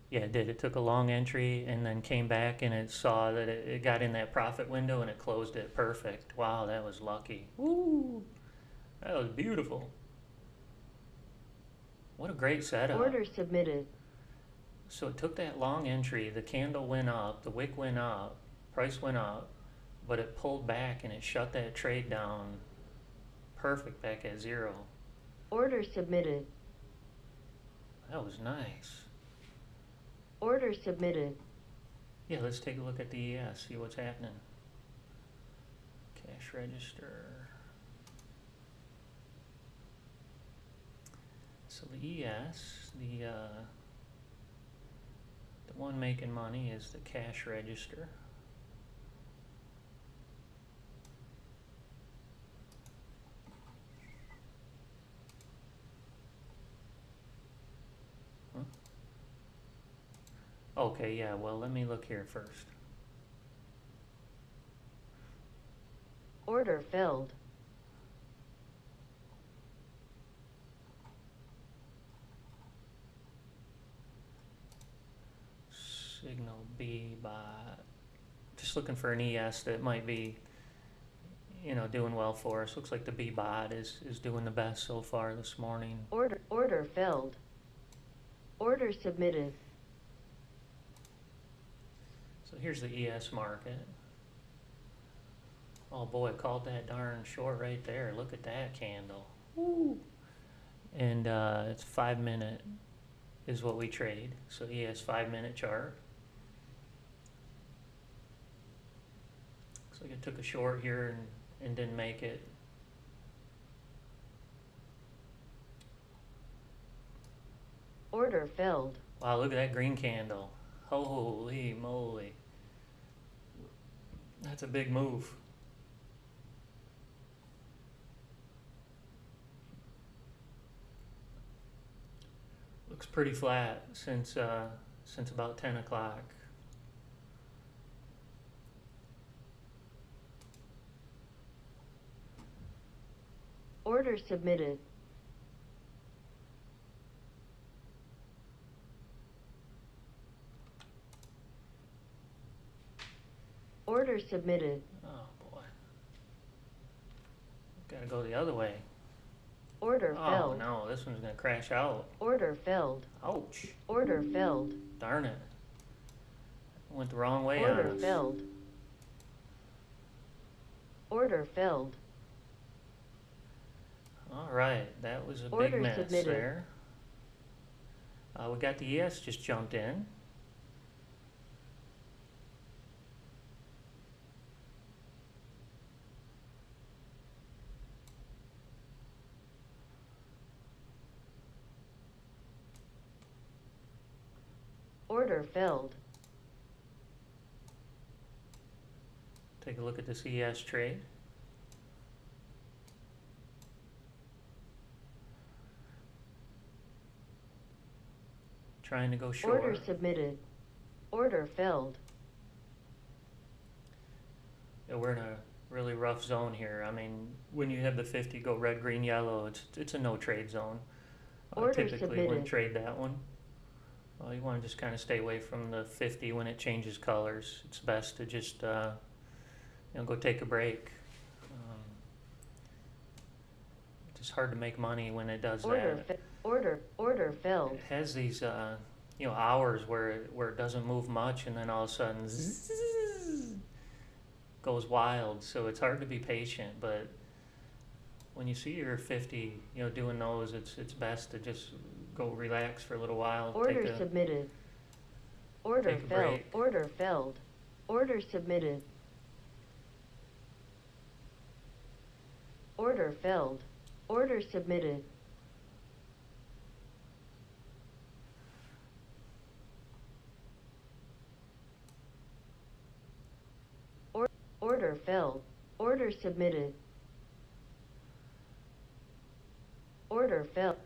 Yeah, it did. It took a long entry and then came back and it saw that it got in that profit window and it closed it perfect. Wow, that was lucky. Woo! That was beautiful. What a great setup. Order submitted. So it took that long entry, the candle went up, the wick went up, price went up, but it pulled back and it shut that trade down perfect back at zero. Order submitted. That was nice. Order submitted. Yeah, let's take a look at the ES, see what's happening. Cash register. So the ES, the one making money is the cash register. Huh? Okay, yeah, well, let me look here first. Order failed. Signal B bot. Just looking for an ES that might be, you know, doing well for us. Looks like the B bot is doing the best so far this morning. Order failed. Order submitted. So here's the ES market. Oh boy, called that darn short right there. Look at that candle. Woo! And it's 5 minute is what we trade. So ES 5 minute chart. Looks like it took a short here and didn't make it. Order failed. Wow, look at that green candle. Holy moly. That's a big move. Looks pretty flat since about 10 o'clock. Order submitted. Order submitted. Oh boy. Gotta go the other way. Order Oh failed. no, this one's gonna crash out. Order failed. Ouch. Order failed. Darn it. Went the wrong way on Order us. failed. Order failed. Alright, that was a big Order mess submitted. there. We got the ES just jumped in. Order failed. Take a look at this ES trade. Trying to go short. Order submitted. Order failed. Yeah, we're in a really rough zone here. I mean, when you have the 50 go red, green, yellow, it's a no trade zone. Order Typically wouldn't submitted. trade that one. You want to just kind of stay away from the 50 when it changes colors. It's best to just go take a break. It's just hard to make money when it does that. Order failed. It has these hours where it doesn't move much, and then all of a sudden zzz, goes wild. So it's hard to be patient, but when you see your 50 doing those, it's best to just go relax for a little while. Order submitted. Order take a failed. break. Order failed. Order submitted. Order failed. Order submitted. Order failed. Order submitted. Order failed.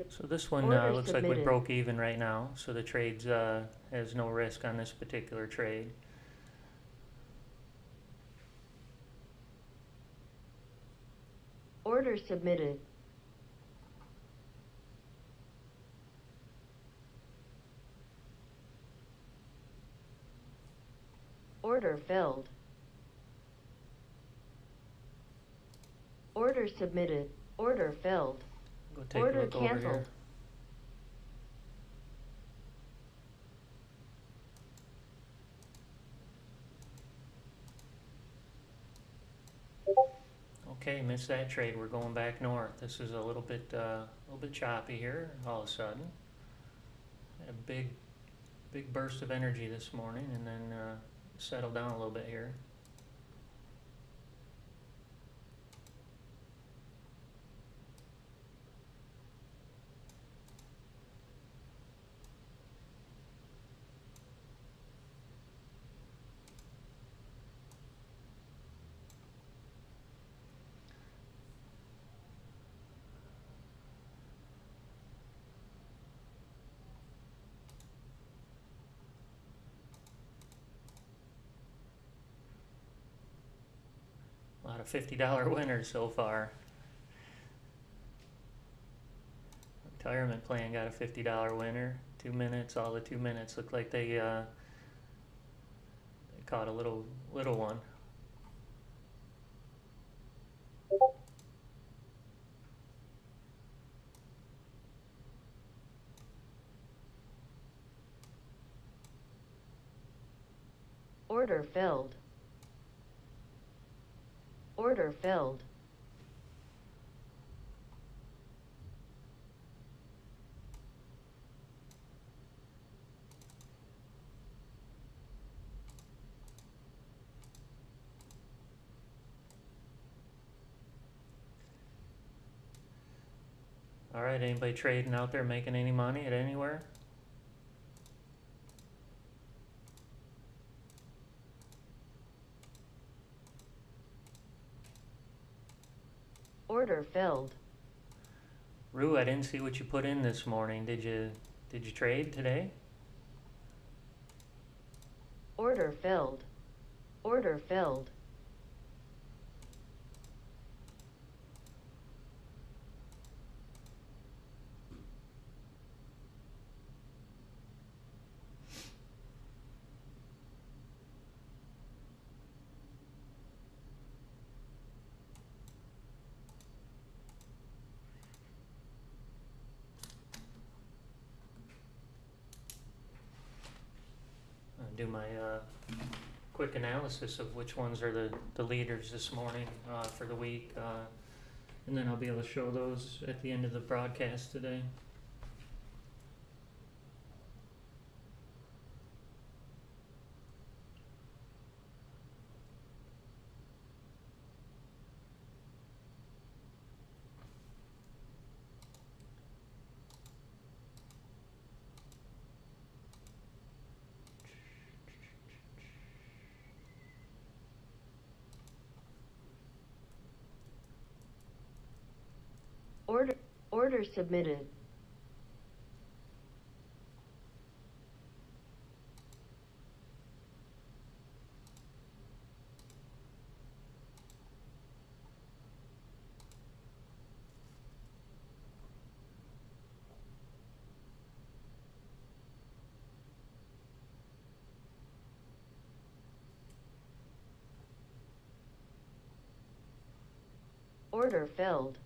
So this one Order looks like we submitted. broke even right now, so the trades has no risk on this particular trade. Order submitted. Order failed. Order submitted. Order failed. Go take Order a look over canceled. here. Okay, missed that trade. We're going back north. This is a little bit choppy here. All of a sudden, a big burst of energy this morning, and then settled down a little bit here. A lot of $50 winners so far. Retirement plan got a $50 winner. 2 minutes. All the 2 minutes look like they caught a little one. Order filled. Order filled. All right, anybody trading out there making any money at anywhere? Order filled. Rue, I didn't see what you put in this morning. Did you trade today? Order filled. Order filled. I'll do my quick analysis of which ones are the leaders this morning for the week, and then I'll be able to show those at the end of the broadcast today. Order submitted. Order filled.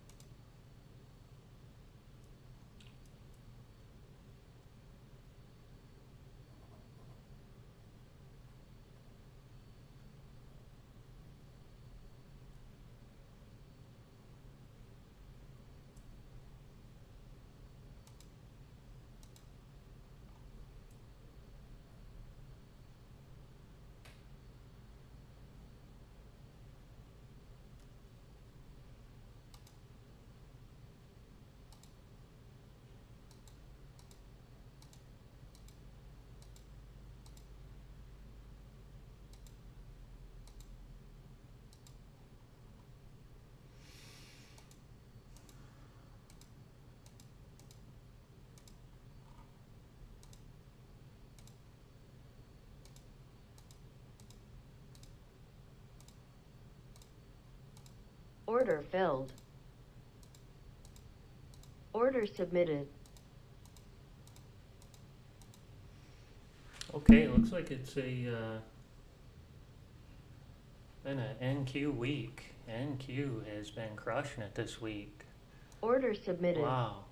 Order filled. Order submitted. Okay, looks like it's been an NQ week. NQ has been crushing it this week. Order submitted. Wow.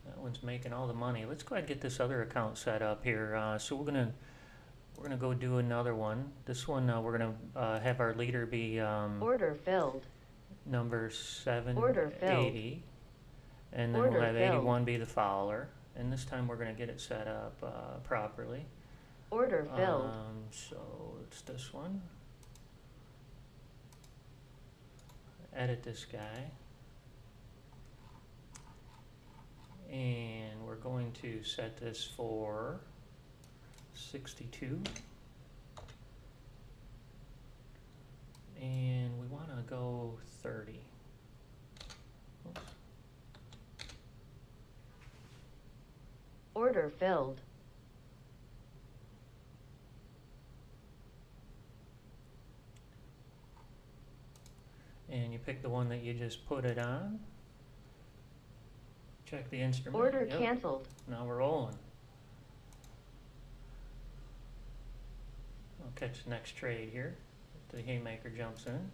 That one's making all the money. Let's go ahead and get this other account set up here. So we're gonna go do another one. This one we're gonna have our leader be Order filled. number Order filled. 780, and then Order we'll have filled. 81 be the follower. And this time we're gonna get it set up properly. Order filled. So it's this one. Edit this guy. And we're going to set this for 62. And we want to go 30. Oops. Order filled. And you pick the one that you just put it on. Check the instrument. Order Yep. canceled. Now we're rolling. I'll catch the next trade here. The haymaker jumps in.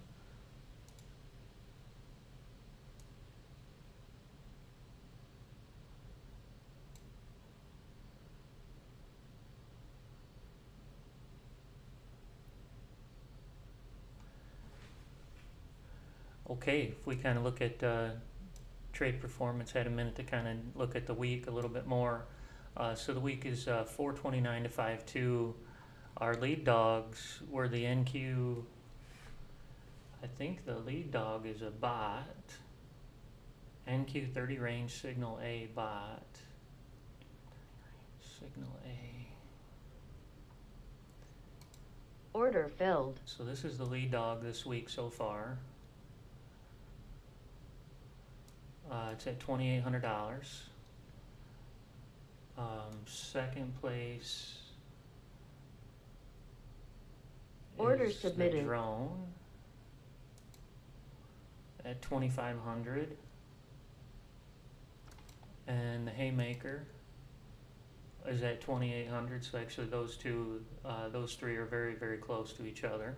Okay, if we kind of look at trade performance, had a minute to kind of look at the week a little bit more. So the week is 429 to 52. Our lead dogs were the NQ. I think the lead dog is a bot. NQ 30 range signal A bot. Signal A. Order filled. So this is the lead dog this week so far. It's at $2,800. Second place Order is submitted. the drone at $2,500, and the haymaker is at $2,800. So actually, those three are very, very close to each other.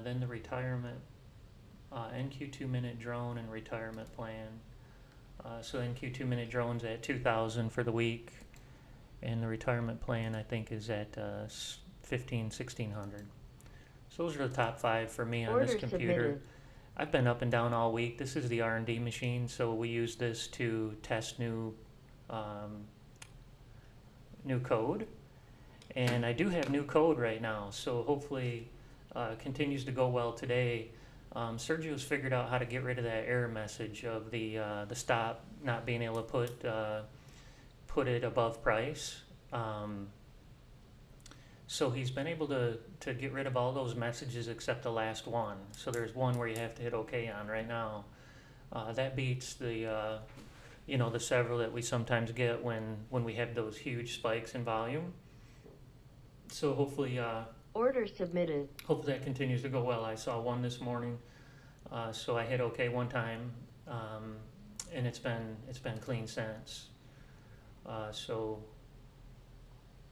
Then the retirement. NQ 2-minute drone and retirement plan. So NQ 2-minute drone's at $2,000 for the week, and the retirement plan I think is at $1,600. So those are the top 5 for me on Order this computer. submitted. I've been up and down all week. This is the R&D machine, so we use this to test new code, and I do have new code right now. So hopefully, continues to go well today. Sergio's figured out how to get rid of that error message of the stop not being able to put it above price. So he's been able to get rid of all those messages except the last one. So there's one where you have to hit OK on right now. That beats the the several that we sometimes get when we have those huge spikes in volume. So hopefully. Order submitted. Hopefully that continues to go well. I saw one this morning, so I hit OK one time, and it's been clean since. So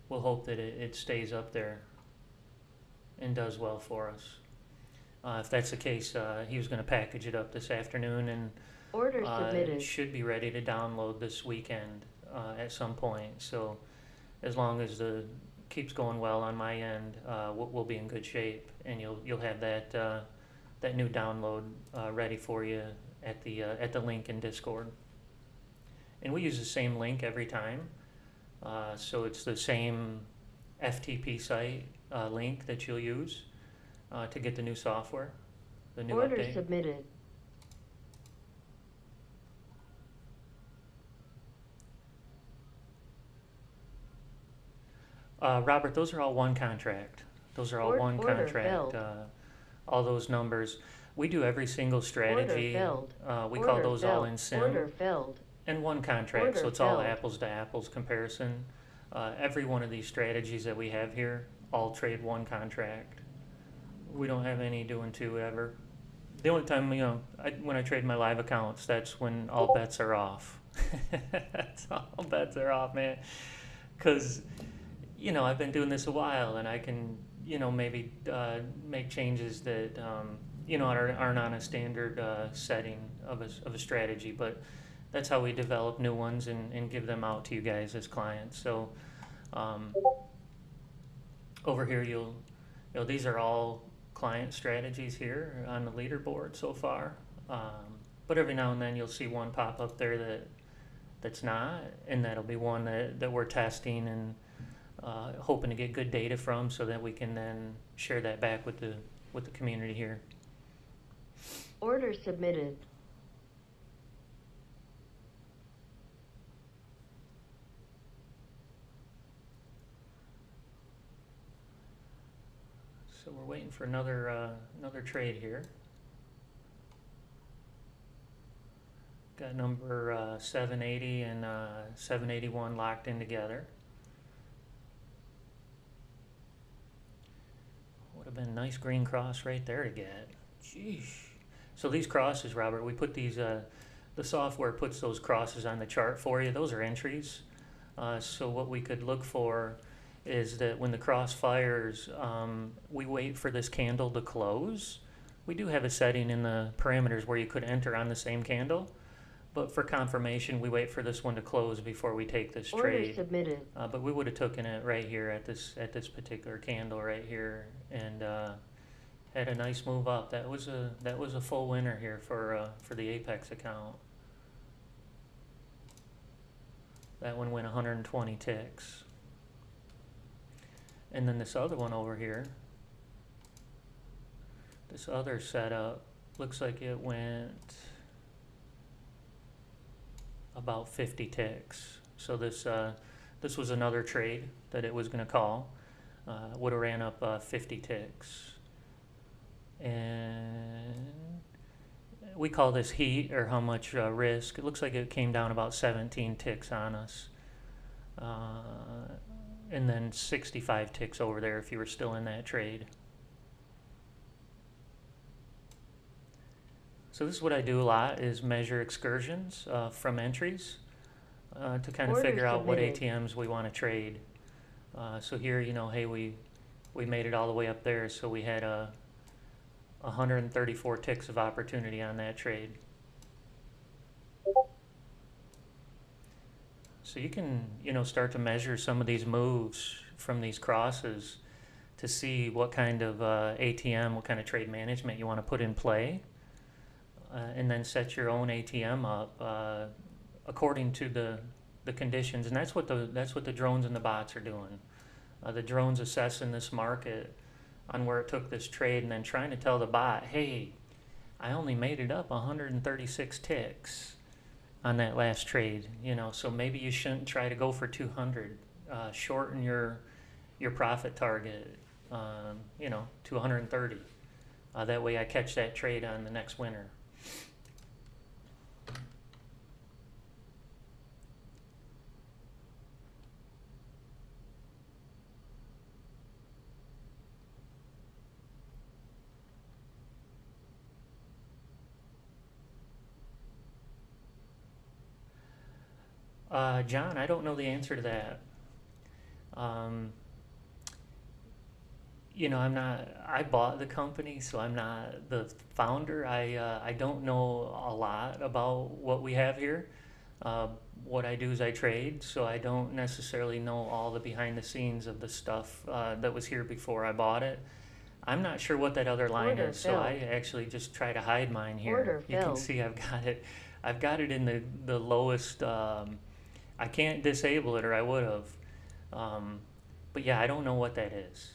we'll hope that it stays up there and does well for us. If that's the case, he was going to package it up this afternoon, and Order submitted. it should be ready to download this weekend at some point. So as long as the keeps going well on my end, we'll be in good shape, and you'll have that new download ready for you at the link in Discord. And we use the same link every time, so it's the same FTP site link that you'll use to get the new software, the new Order update. submitted. Robert, those are all one contract. Those are all one Order contract. filled. All those numbers. We do every single strategy. Order filled. We Order call those all filled. in sim. Order filled. And one contract, so Order it's all filled. apples to apples comparison. Every one of these strategies that we have here all trade one contract. We don't have any doing two ever. The only time, when I trade my live accounts, that's when all bets are off. That's all bets are off, man. Because, I've been doing this a while, and I can, maybe make changes that, aren't on a standard setting of a strategy. But that's how we develop new ones and give them out to you guys as clients. So over here, these are all client strategies here on the leaderboard so far. But every now and then you'll see one pop up there that's not, and that'll be one that we're testing and hoping to get good data from, so that we can then share that back with the community here. Order submitted. So we're waiting for another trade here. Got number 780 and 781 locked in together. Would have been a nice green cross right there to get. Jeez. So these crosses, Robert, we put these the software puts those crosses on the chart for you. Those are entries. So what we could look for is that when the cross fires, we wait for this candle to close. We do have a setting in the parameters where you could enter on the same candle, but for confirmation, we wait for this one to close before we take this Order trade. submitted. But we would have taken it right here at this particular candle right here, and had a nice move up. That was a full winner here for the Apex account. That one went 120 ticks. And then this other one over here, this other setup, looks like it went about 50 ticks. So this was another trade that it was going to call. Would have ran up 50 ticks. And we call this heat, or how much risk. It looks like it came down about 17 ticks on us. And then 65 ticks over there if you were still in that trade. So this is what I do a lot, is measure excursions from entries to kind of Order figure out what submitted. ATMs we want to trade. So here, you know, hey, we made it all the way up there, so we had 134 ticks of opportunity on that trade. So you can, you know, start to measure some of these moves from these crosses to see what kind of ATM, what kind of trade management you want to put in play, and then set your own ATM up according to the conditions. And that's what the drones and the bots are doing. The drones assessing this market on where it took this trade, and then trying to tell the bot, hey, I only made it up 136 ticks on that last trade, you know, so maybe you shouldn't try to go for 200. Shorten your profit target, you know, to 130. That way I catch that trade on the next winner. John, I don't know the answer to that. You know, I bought the company, so I'm not the founder. I don't know a lot about what we have here. What I do is I trade, so I don't necessarily know all the behind the scenes of the stuff that was here before I bought it. I'm not sure what that other line Order is, so filled. I actually just try to hide mine here. Order You can filled. see I've got it in the lowest. I can't disable it, or I would have. But yeah, I don't know what that is.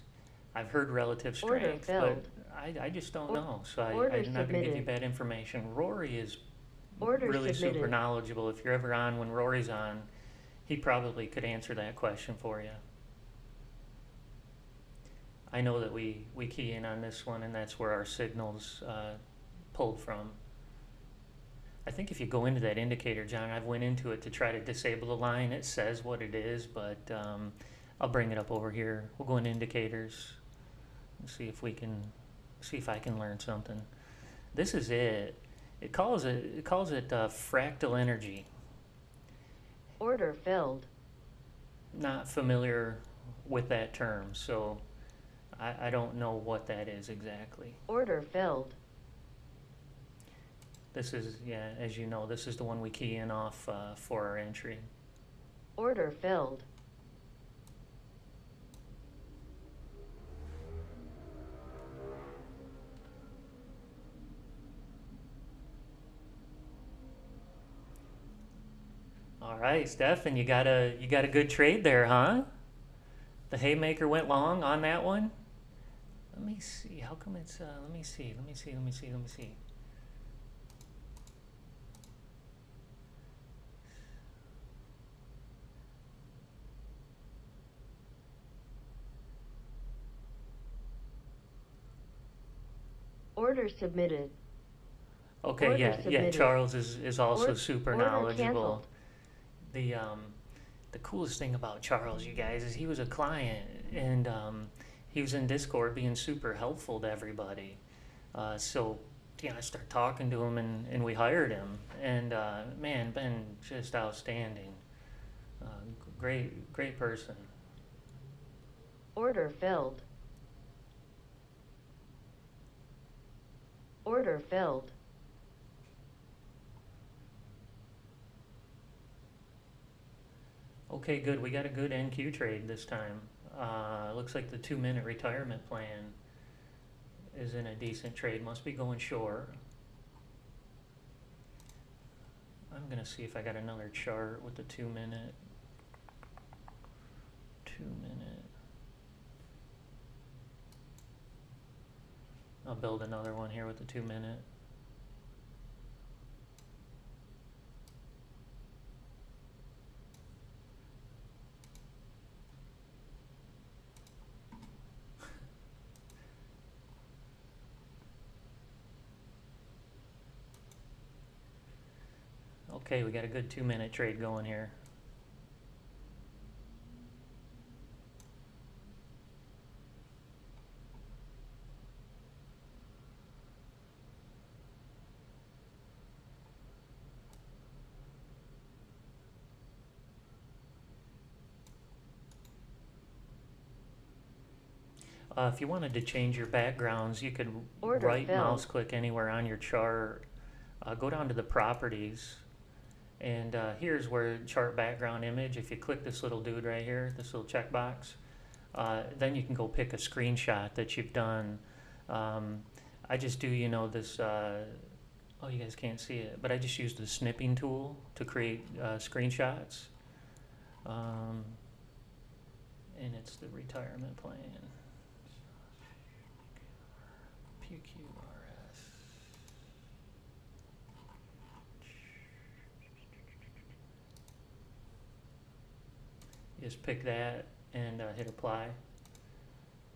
I've heard relative Order strength, but filled. I just don't know. So Order I'm not going to give you submitted. bad information. Rory is Order really super submitted. knowledgeable. If you're ever on when Rory's on, he probably could answer that question for you. I know that we key in on this one, and that's where our signal's pulled from. I think if you go into that indicator, John, I've went into it to try to disable the line. It says what it is, but I'll bring it up over here. We'll go into indicators and see if I can learn something. This is it. It calls it fractal energy. Order filled. Not familiar with that term, so I don't know what that is exactly. Order filled. This is, yeah, as you know, this is the one we key in off for our entry. Order filled. All right, Stefan, you got a good trade there, huh? The haymaker went long on that one. Let me see. How come it's? Let me see. Order submitted. Okay, Order yeah. submitted. Charles is also super Order knowledgeable. canceled. The coolest thing about Charles, you guys, is he was a client, and he was in Discord being super helpful to everybody. So I started talking to him, and we hired him. And man, been just outstanding. Great person. Order filled. Order filled. Okay, good. We got a good NQ trade this time. Looks like the 2-minute retirement plan is in a decent trade. Must be going short. I'm gonna see if I got another chart with the 2-minute. 2-minute. I'll build another one here with the 2-minute. Okay, we got a good 2-minute trade going here. If you wanted to change your backgrounds, you could Order right filled. mouse click anywhere on your chart, go down to the properties, and here's where chart background image. If you click this little dude right here, this little checkbox, then you can go pick a screenshot that you've done. I just do, this, oh, you guys can't see it, but I just use the snipping tool to create screenshots. And it's the retirement plan. PQRS. You just pick that and hit apply,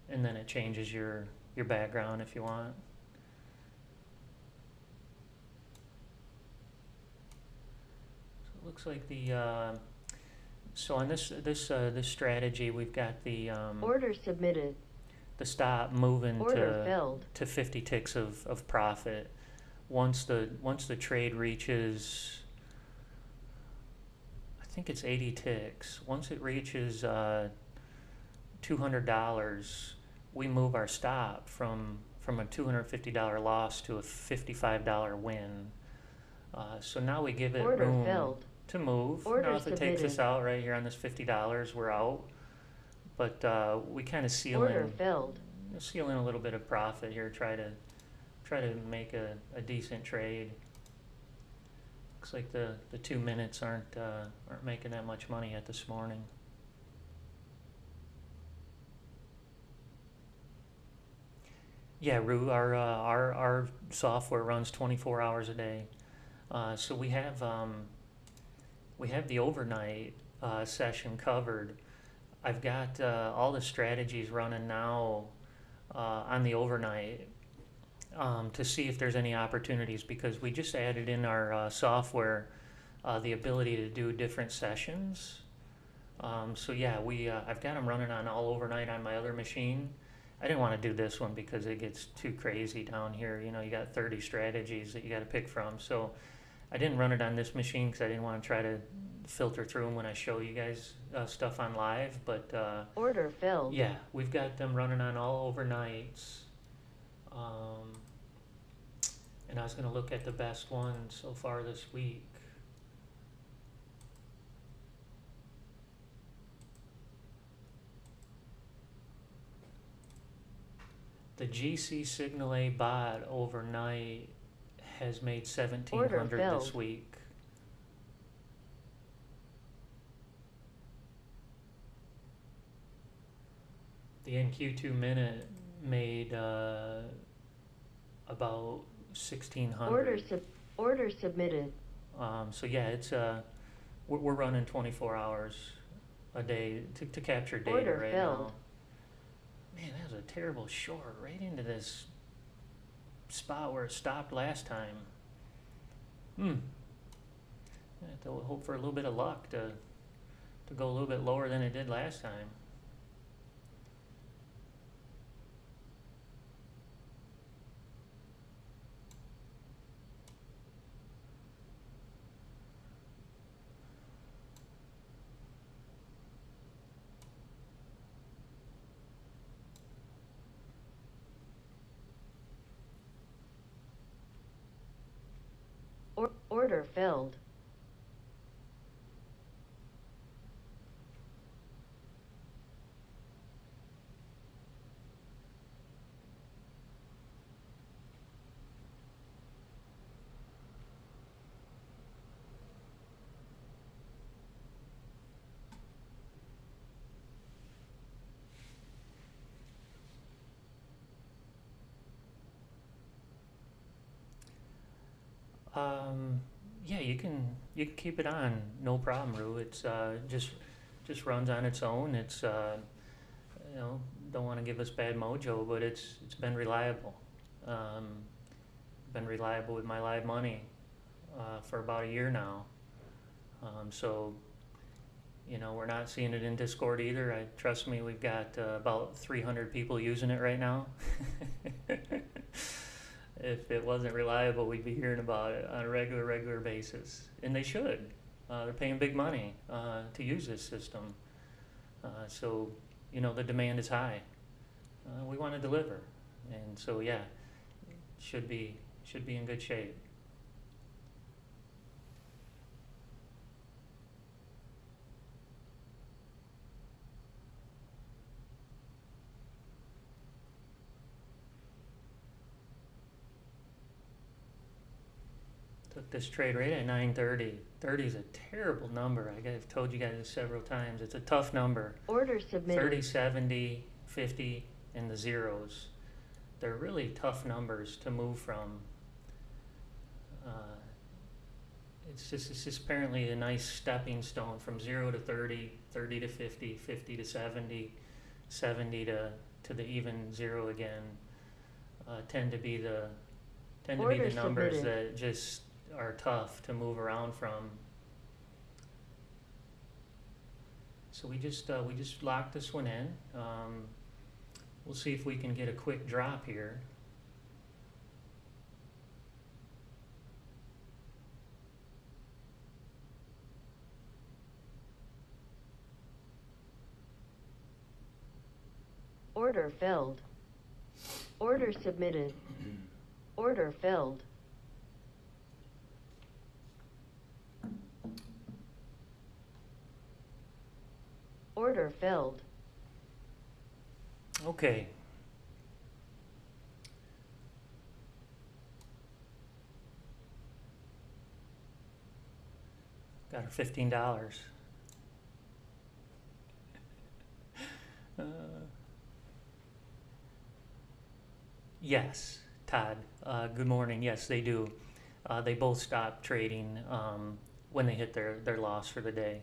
and then it changes your background if you want. So it looks like the so on this strategy, we've got the Order submitted. the stop moving Order filled. to 50 ticks of profit. Once the trade reaches, I think it's 80 ticks. Once it reaches $200, we move our stop from a $250 loss to a $55 win. So now we give it Order room filled. to move. Order Now if it takes us submitted. out right here on this $50, we're out. But we kind of seal Order in filled. a little bit of profit here. Try to make a decent trade. Looks like the 2 minutes aren't making that much money yet this morning. Yeah, Rue, our software runs 24 hours a day. So we have the overnight session covered. I've got all the strategies running now on the overnight to see if there's any opportunities, because we just added in our software the ability to do different sessions. So yeah, I've got them running on all overnight on my other machine. I didn't want to do this one because it gets too crazy down here. You got 30 strategies that you got to pick from. So I didn't run it on this machine because I didn't want to try to filter through them when I show you guys stuff on live. But Order filled. yeah, we've got them running on all overnights. And I was going to look at the best one so far this week. The GC Signal A bot overnight has made 1,700 this filled. week. The NQ2 minute made about 1,600. Order submitted. So yeah, it's we're running 24 hours a day to capture data Order right filled. now. Man, that was a terrible short right into this spot where it stopped last time. I have to hope for a little bit of luck to go a little bit lower than it did last time. Order filled. Yeah, you can keep it on, no problem, Rue. It's just runs on its own. It's you know, don't want to give us bad mojo, but it's been reliable. Um, been reliable with my live money for about a year now. So you know, we're not seeing it in Discord either. Trust me, we've got about 300 people using it right now. If it wasn't reliable, we'd be hearing about it on a regular basis, and they should. They're paying big money to use this system, so you know the demand is high. We want to deliver, and so yeah, should be in good shape. Took this trade right at 9:30. 30 is a terrible number. I've told you guys this several times. It's a tough number. Order submitted. 30, 70, 50, and the zeros. They're really tough numbers to move from. It's just apparently a nice stepping stone from 0 to 30, 30 to 50, 50 to 70, 70 to the even zero again. Tend to be the numbers submitted. that just are tough to move around from. So we just locked this one in. We'll see if we can get a quick drop here. Order filled. Order submitted. Order filled. Order filled. Okay. Got her $15. Yes, Todd. Good morning. Yes, they do. They both stop trading when they hit their loss for the day.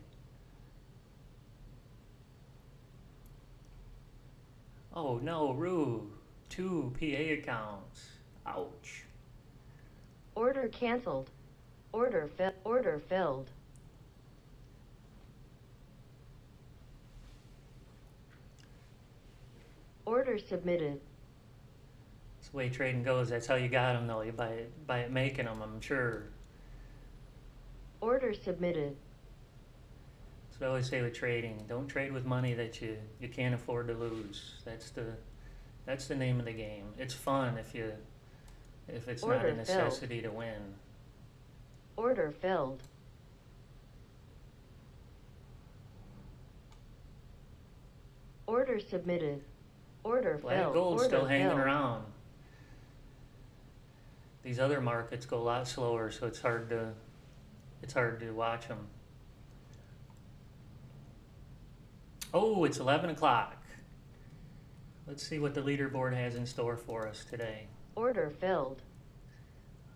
Oh no, Rue. 2 PA accounts. Ouch. Order canceled. Order filled. Order submitted. That's the way trading goes. That's how you got them, though. You by it making them, I'm sure. Order submitted. That's what I always say with trading. Don't trade with money that you can't afford to lose. That's the name of the game. It's fun if it's not a Order necessity to win. Order filled. Order submitted. Order Black filled. gold's Order still hanging filled. around. These other markets go a lot slower, so it's hard to watch them. Oh, it's 11 o'clock. Let's see what the leaderboard has in store for us today. Order filled.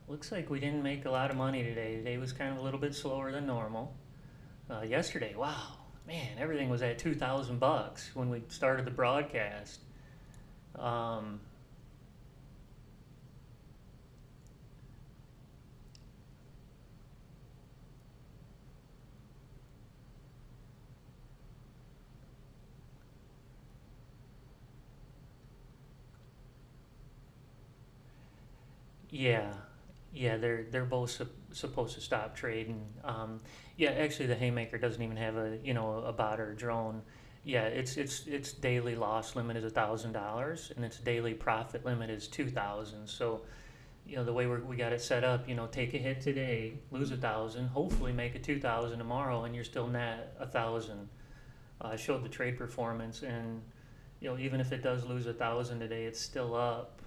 Looks like we didn't make a lot of money today. Today was kind of a little bit slower than normal. Yesterday, wow, man, everything was at $2,000 when we started the broadcast. Yeah, they're both supposed to stop trading. Yeah, actually, the Haymaker doesn't even have a bot or a drone. Yeah, its daily loss limit is $1,000, and its daily profit limit is 2,000. So, the way we got it set up, take a hit today, lose 1,000, hopefully make a 2,000 tomorrow, and you're still net 1,000. I showed the trade performance, and even if it does lose 1,000 today, it's still up.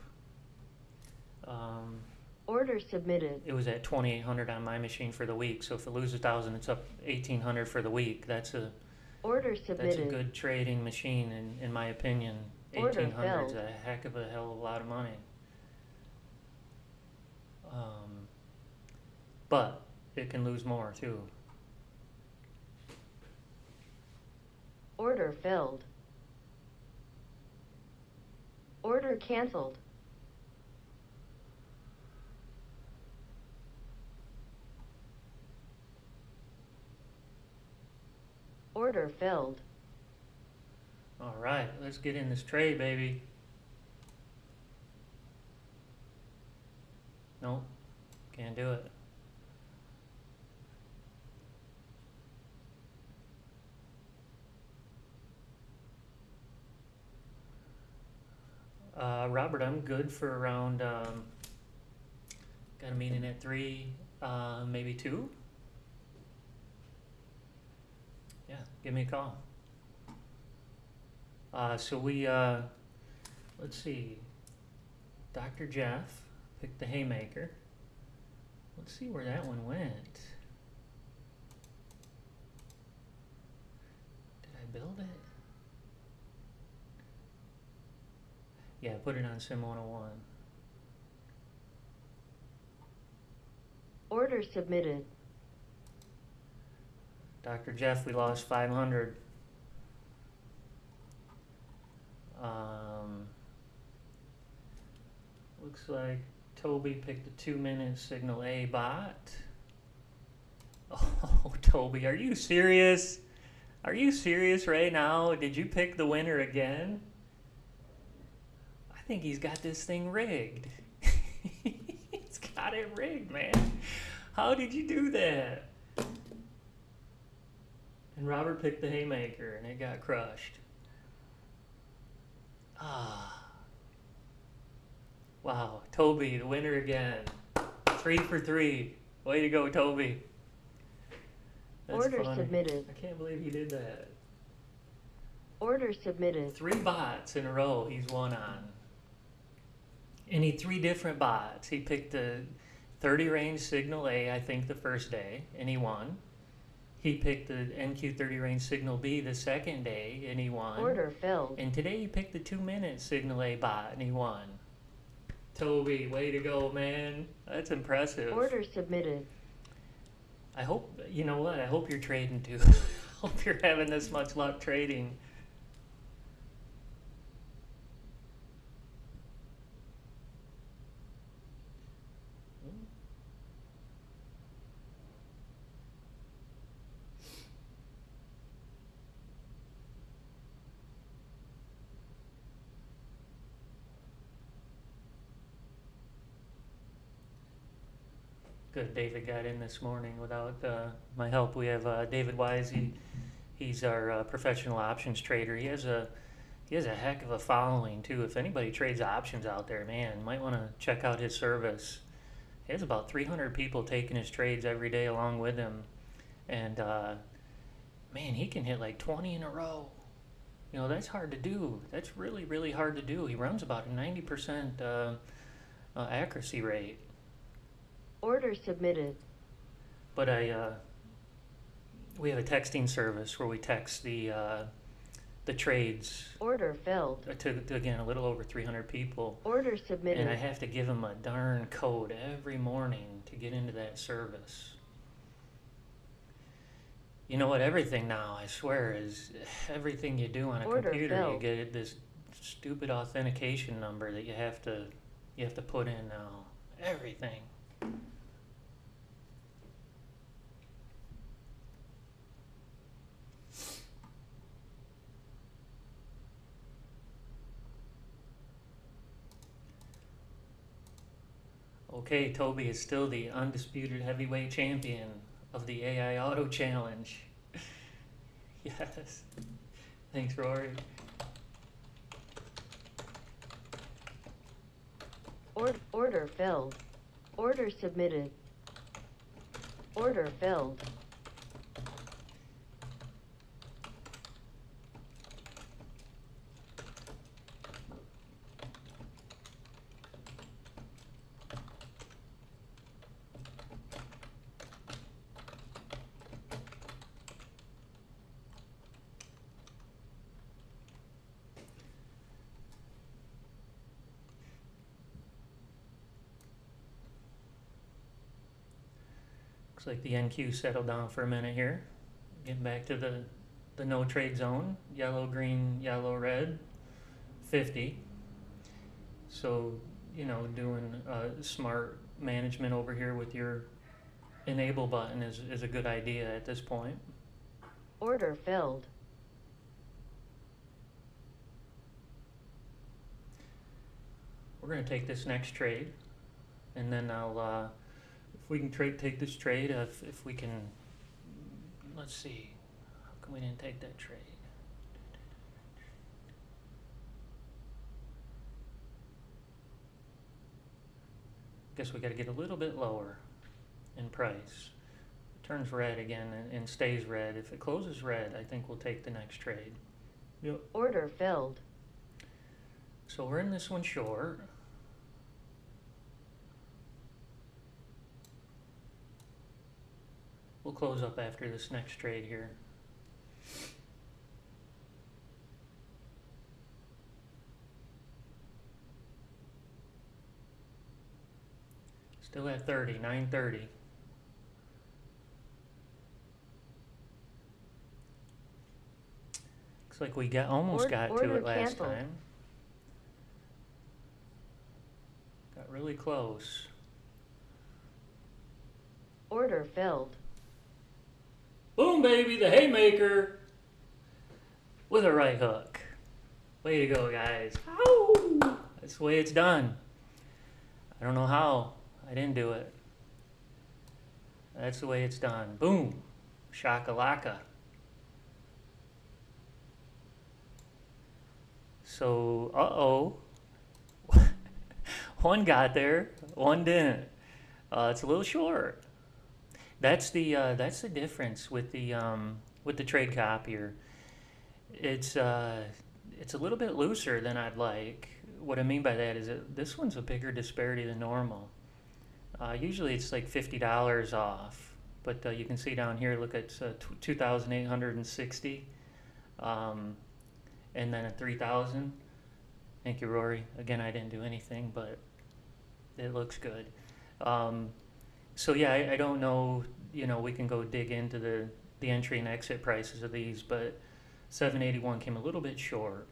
Order submitted. It was at 2,800 on my machine for the week, so if it loses 1,000, it's up 1,800 for the week. Order That's submitted. a good trading machine, in my opinion. Order 1,800 is filled. a heck of a hell of a lot of money. But it can lose more too. Order filled. Order canceled. Order filled. All right, let's get in this trade, baby. Nope, can't do it. Robert, I'm good for around, got a meeting at 3, maybe 2. Yeah, give me a call. So we, let's see, Dr. Jeff picked the haymaker. Let's see where that one went. Did I build it? Yeah, put it on Sim 101. Order submitted. Dr. Jeff, we lost 500. Looks like Toby picked the 2-minute signal A bot. Oh, Toby, are you serious? Are you serious right now? Did you pick the winner again? I think he's got this thing rigged. He's got it rigged, man. How did you do that? And Robert picked the haymaker, and it got crushed. Wow, Toby, the winner again. 3 for 3. Way to go, Toby. That's Order funny. submitted. I can't believe he did that. Order submitted. 3 bots in a row he's won on. And he 3 different bots. He picked the 30 range signal A, I think, the first day, and he won. He picked the NQ 30 range signal B the second day, and he won. Order filled. And today he picked the 2-minute signal A bot, and he won. Toby, way to go, man. That's impressive. Order submitted. I hope, you know what, I hope you're trading too. I hope you're having this much luck trading. Good, David got in this morning without my help. We have David Wise. He's our professional options trader. He has a heck of a following too. If anybody trades options out there, man, might want to check out his service. He has about 300 people taking his trades every day along with him, and man, he can hit like 20 in a row. That's hard to do. That's really, really hard to do. He runs about a 90% accuracy rate. Order submitted. But we have a texting service where we text the trades Order filled. to again a little over 300 people, Order submitted. and I have to give them a darn code every morning to get into that service. You know what? Everything now, I swear, is everything you do on a Order computer. filled. You get this stupid authentication number that you have to put in now. Everything. Okay, Toby is still the undisputed heavyweight champion of the AI Auto Challenge. Yes. Thanks, Rory. Order filled. Order submitted. Order filled. Looks like the NQ settled down for a minute here. Getting back to the no trade zone. Yellow, green, yellow, red. 50. So, you know, doing smart management over here with your enable button is a good idea at this point. Order filled. We're going to take this next trade, and then I'll, if we can take this trade, if we can, let's see, how come we didn't take that trade? Guess we got to get a little bit lower in price. It turns red again and stays red. If it closes red, I think we'll take the next trade. Yep. Order filled. So we're in this one short. We'll close up after this next trade here. Still at 30, 930. Looks like we almost got to it last canceled. time. Got really close. Order filled. Boom, baby, the haymaker with a right hook. Way to go, guys. Ow! That's the way it's done. I don't know how. I didn't do it. That's the way it's done. Boom. Shakalaka. So, uh-oh. One got there, one didn't. It's a little short. That's the difference with the trade copier. It's a little bit looser than I'd like. What I mean by that is that this one's a bigger disparity than normal. Usually it's like $50 off, but you can see down here, look at 2,860, and then at 3,000. Thank you, Rory. Again, I didn't do anything, but it looks good. So yeah, I don't know, you know, we can go dig into the entry and exit prices of these, but 781 came a little bit short.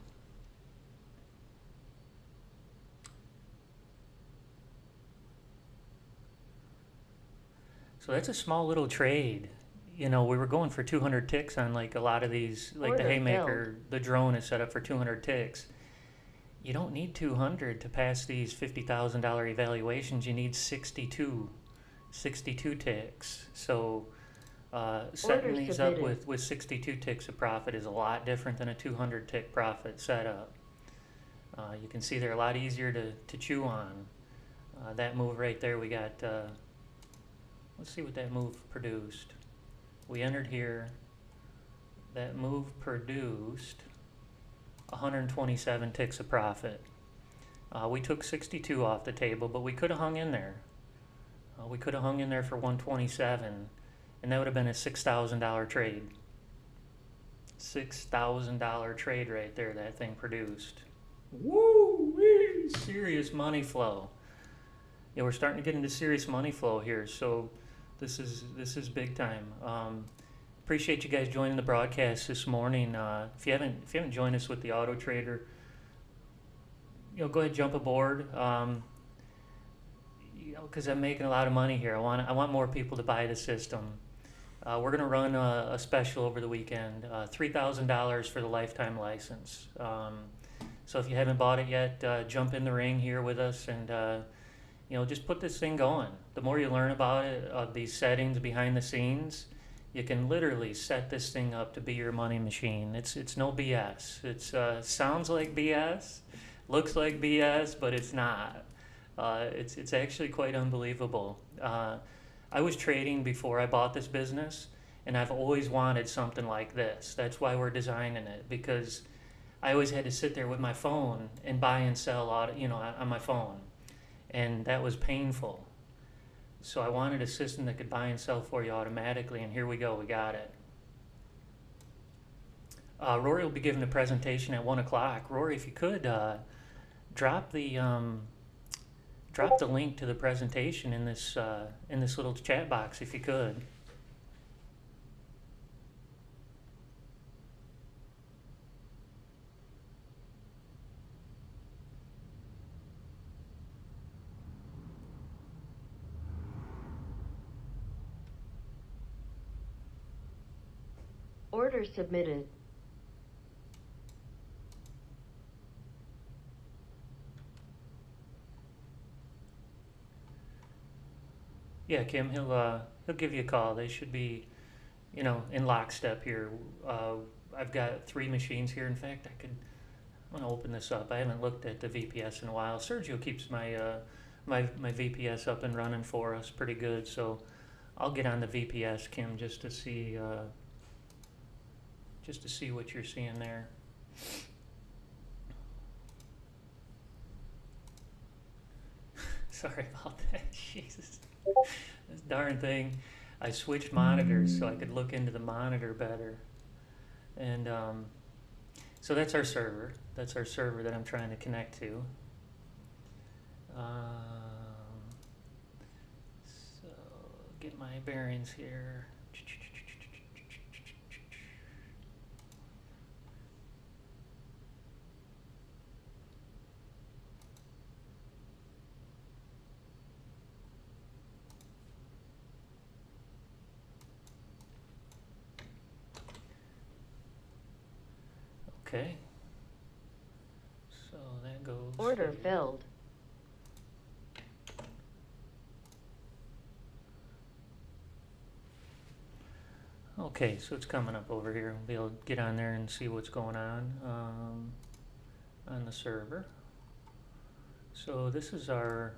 So that's a small little trade. You know, we were going for 200 ticks on like a lot of these, like the Order haymaker, filled. the drone is set up for 200 ticks. You don't need 200 to pass these $50,000 evaluations. You need 62 ticks. So setting Order these up submitted. with 62 ticks of profit is a lot different than a 200 tick profit setup. You can see they're a lot easier to chew on. That move right there, we got, let's see what that move produced. We entered here. That move produced 127 ticks of profit. We took 62 off the table, but we could have hung in there. We could have hung in there for 127, and that would have been a $6,000 trade. $6,000 trade right there that thing produced. Woo-wee! Serious money flow. Yeah, we're starting to get into serious money flow here, so this is big time. Appreciate you guys joining the broadcast this morning. If you haven't joined us with the Auto Trader, you know, go ahead, jump aboard. You know, because I'm making a lot of money here. I want more people to buy the system. We're gonna run a special over the weekend, $3,000 for the lifetime license. So if you haven't bought it yet, jump in the ring here with us and you know, just put this thing going. The more you learn about it, these settings behind the scenes, you can literally set this thing up to be your money machine. It's no BS. It sounds like BS, looks like BS, but it's not. It's actually quite unbelievable. I was trading before I bought this business, and I've always wanted something like this. That's why we're designing it, because I always had to sit there with my phone and buy and sell on my phone, and that was painful. So I wanted a system that could buy and sell for you automatically, and here we go, we got it. Rory will be giving a presentation at 1 o'clock. Rory, if you could drop the link to the presentation in this little chat box, if you could. Order submitted. Yeah, Kim, he'll give you a call. They should be, in lockstep here. I've got 3 machines here. In fact, I'm gonna open this up. I haven't looked at the VPS in a while. Sergio keeps my VPS up and running for us pretty good, so I'll get on the VPS, Kim, just to see what you're seeing there. Sorry about that. Jesus. This darn thing. I switched monitors so I could look into the monitor better. And so that's our server. That's our server that I'm trying to connect to. So get my bearings here. Okay. So that goes. Order filled. Okay, so it's coming up over here. We'll be able to get on there and see what's going on the server. So this is our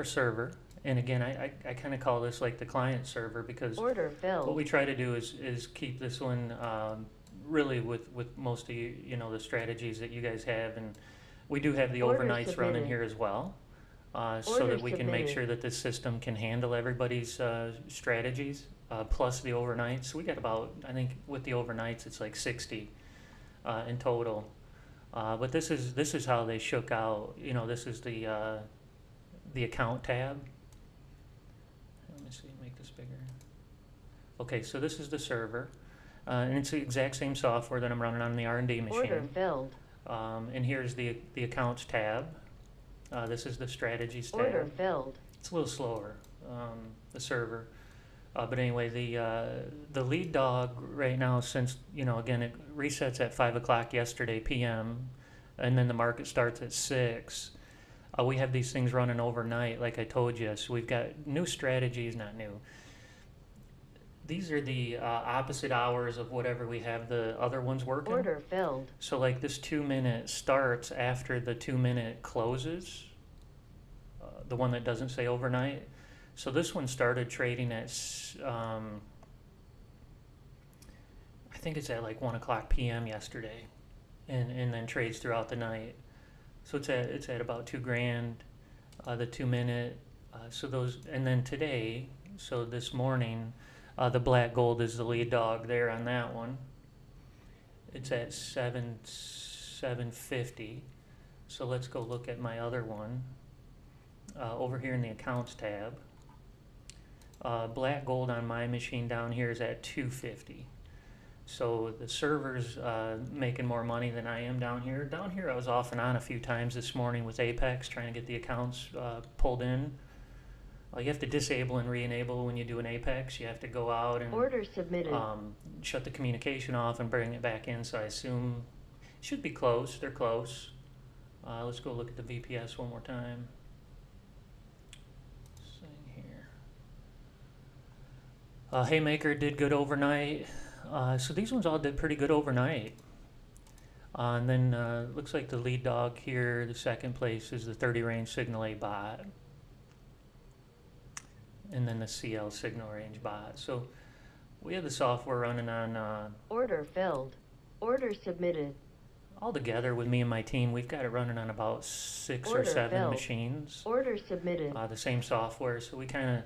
server, and again, I kind of call this like the client server, because Order filled. what we try to do is keep this one really with most of the strategies that you guys have, and we do have the Order overnights running submitted. here as well, so Order that we can make submitted. sure that this system can handle everybody's strategies, plus the overnights. So we got about, I think with the overnights it's like 60 in total, but this is how they shook out. This is the account tab. Let me see, make this bigger. Okay, so this is the server, and it's the exact same software that I'm running on the R&D machine. Order filled. And here's the accounts tab. This is the strategies tab. Order filled. It's a little slower, the server. But anyway, the lead dog right now, since, again, it resets at 5 o'clock yesterday p.m., and then the market starts at 6. We have these things running overnight, like I told you. So we've got new strategies, not new. These are the opposite hours of whatever we have the other ones working. Order filled. So like this 2-minute starts after the 2-minute closes, the one that doesn't say overnight. So this one started trading at, I think it's at like 1 o'clock p.m. yesterday, and then trades throughout the night. So it's at about $2,000, the 2-minute. So those, and then today, so this morning, the black gold is the lead dog there on that one. It's at 750. So let's go look at my other one over here in the accounts tab. Black gold on my machine down here is at 250. So the server's making more money than I am down here. Down here I was off and on a few times this morning with Apex, trying to get the accounts pulled in. You have to disable and re-enable when you do an Apex. You have to go out and Order submitted. shut the communication off and bring it back in. So I assume it should be close. They're close. Let's go look at the VPS one more time. Haymaker did good overnight. So these ones all did pretty good overnight. And then looks like the lead dog here, the second place is the 30 range signal A bot. And then the CL signal range bot. So we have the software running on Order filled. Order submitted. all together with me and my team. We've got it running on about 6 or Order 7 filled. machines. Order submitted. The same software. So we kind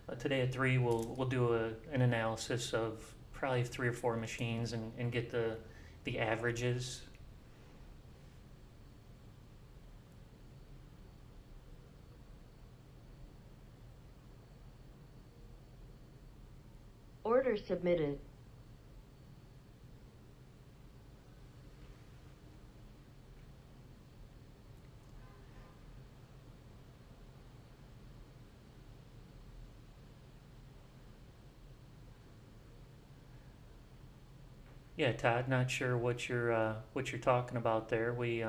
of today at 3 we'll do an analysis of probably 3 or 4 machines and get the averages. Order submitted. Yeah, Todd, not sure what you're talking about there. We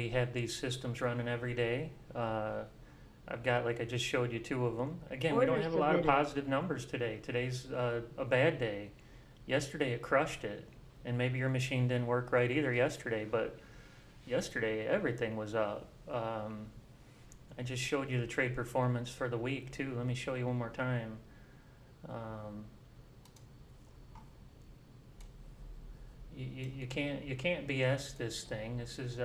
have these systems running every day. I've got, like I just showed you, 2 of them. Again, we don't Order have a lot of submitted. positive numbers today. Today's a bad day. Yesterday it crushed it, and maybe your machine didn't work right either yesterday, but yesterday everything was up. I just showed you the trade performance for the week too. Let me show you one more time. You can't BS this thing. This is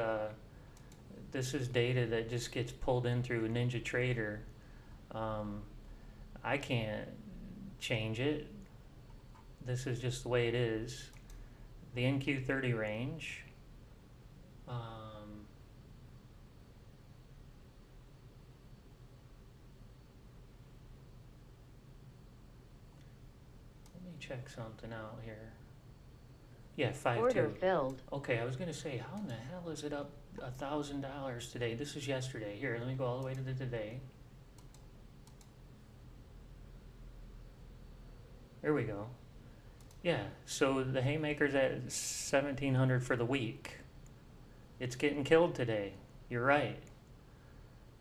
data that just gets pulled in through Ninja Trader. I can't change it. This is just the way it is. The NQ30 range. Let me check something out here. Yeah, 5.2. Order filled. Okay, I was gonna say, how in the hell is it up $1,000 today? This is yesterday. Here, let me go all the way to the today. There we go. Yeah, so the haymaker's at 1,700 for the week. It's getting killed today. You're right.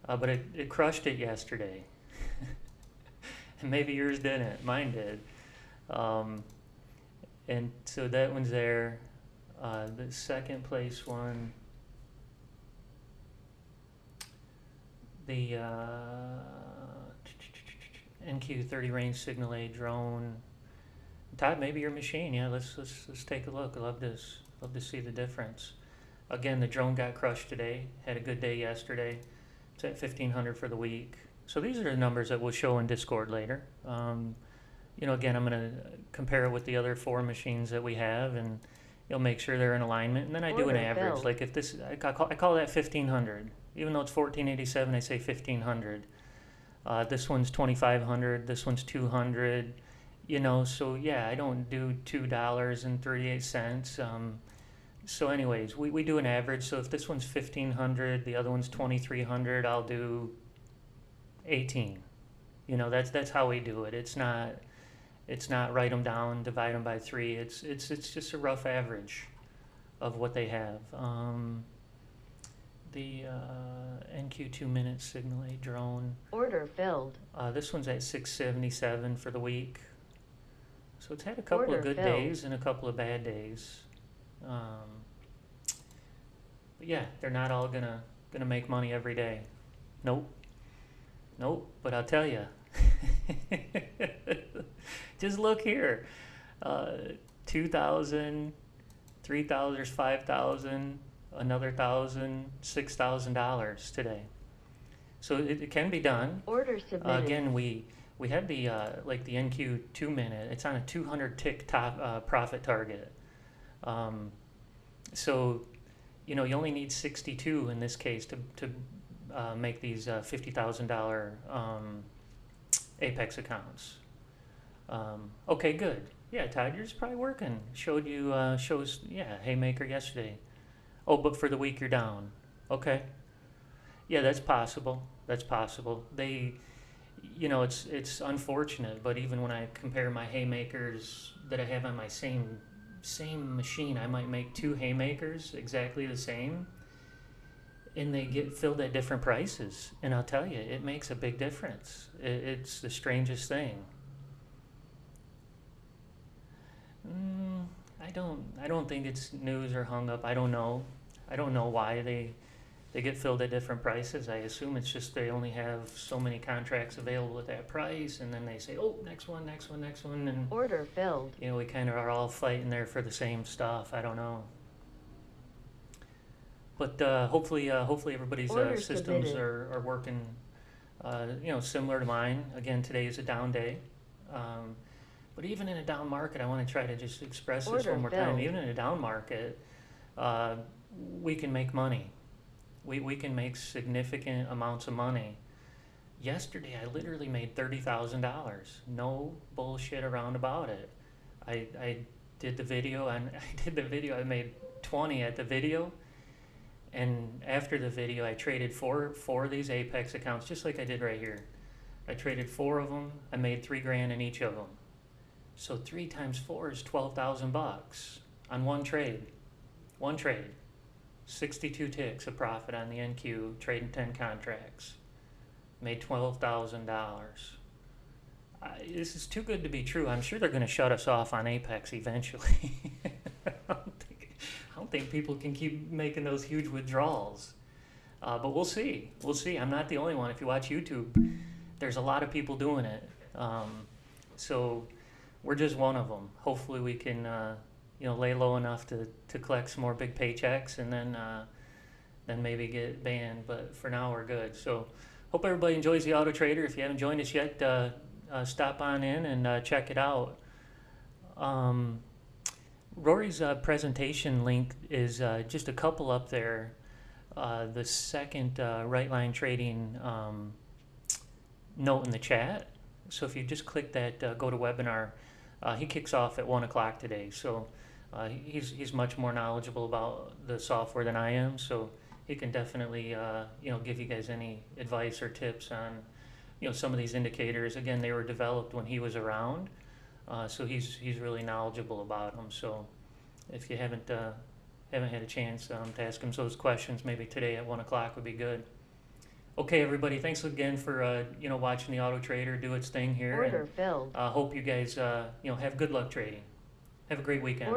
But it crushed it yesterday. And maybe yours didn't. Mine did. And so that one's there. The second place one, the NQ30 range signal A drone. Todd, maybe your machine. Yeah, let's take a look. I love to see the difference. Again, the drone got crushed today. Had a good day yesterday. It's at 1,500 for the week. So these are the numbers that we'll show in Discord later. Again, I'm going to compare it with the other 4 machines that we have, and you'll make sure they're in alignment. And then I do an Order average. filled. Like if this, I call that 1,500. Even though it's 1,487, I say 1,500. This one's 2,500. This one's 200. So yeah, I don't do $2.38. So anyways, we do an average. So if this one's 1,500, the other one's 2,300, I'll do 18. That's how we do it. It's not write them down, divide them by 3. It's just a rough average of what they have. The NQ 2-minute signal A drone. Order filled. This one's at 677 for the week. So it's had a couple Order of good filled. days and a couple of bad days. But yeah, they're not all gonna make money every day. Nope. But I'll tell you. Just look here. 2,000, 3,000, 5,000, another 1,000, $6,000 today. So it can be done. Order submitted. Again, we had the like the NQ 2-minute. It's on a 200 tick top profit target. So you only need 62 in this case to make these $50,000 Apex accounts. Okay, good. Yeah, Todd, yours is probably working. Shows haymaker yesterday. Oh, but for the week you're down. Okay. Yeah, that's possible. They, it's unfortunate, but even when I compare my haymakers that I have on my same machine, I might make 2 haymakers exactly the same, and they get filled at different prices. And I'll tell you, it makes a big difference. It's the strangest thing. I don't think it's news or hung up. I don't know. I don't know why they get filled at different prices. I assume it's just they only have so many contracts available at that price, and then they say, oh, next one, next one, next one, and Order filled. you know, we kind of are all fighting there for the same stuff. I don't know. But hopefully everybody's Order systems submitted. are working, you know, similar to mine. Again, today is a down day. But even in a down market, I want to try to just express this Order one more time. filled. Even in a down market, we can make money. We can make significant amounts of money. Yesterday, I literally made $30,000. No bullshit around about it. I did the video, and I did the video. I made 20 at the video, and after the video, I traded four of these Apex accounts, just like I did right here. I traded 4 of them. I made $3,000 in each of them. So 3 times 4 is $12,000 on one trade. One trade. 62 ticks of profit on the NQ, trading 10 contracts. Made $12,000. This is too good to be true. I'm sure they're going to shut us off on Apex eventually. I don't think people can keep making those huge withdrawals. But we'll see. We'll see. I'm not the only one. If you watch YouTube, there's a lot of people doing it. So we're just one of them. Hopefully we can you know, lay low enough to collect some more big paychecks, and then maybe get banned. But for now, we're good. So hope everybody enjoys the Auto Trader. If you haven't joined us yet, stop on in and check it out. Rory's presentation link is just a couple up there. The second right line trading note in the chat. So if you just click that go to webinar, he kicks off at 1 o'clock today. So he's much more knowledgeable about the software than I am. So he can definitely you know, give you guys any advice or tips on, you know, some of these indicators. Again, they were developed when he was around, so he's really knowledgeable about them. So if you haven't had a chance to ask him those questions, maybe today at 1 o'clock would be good. Okay, everybody, thanks again for you know, watching the Auto Trader do its thing here. Order filled. Hope you guys you know, have good luck trading. Have a great weekend.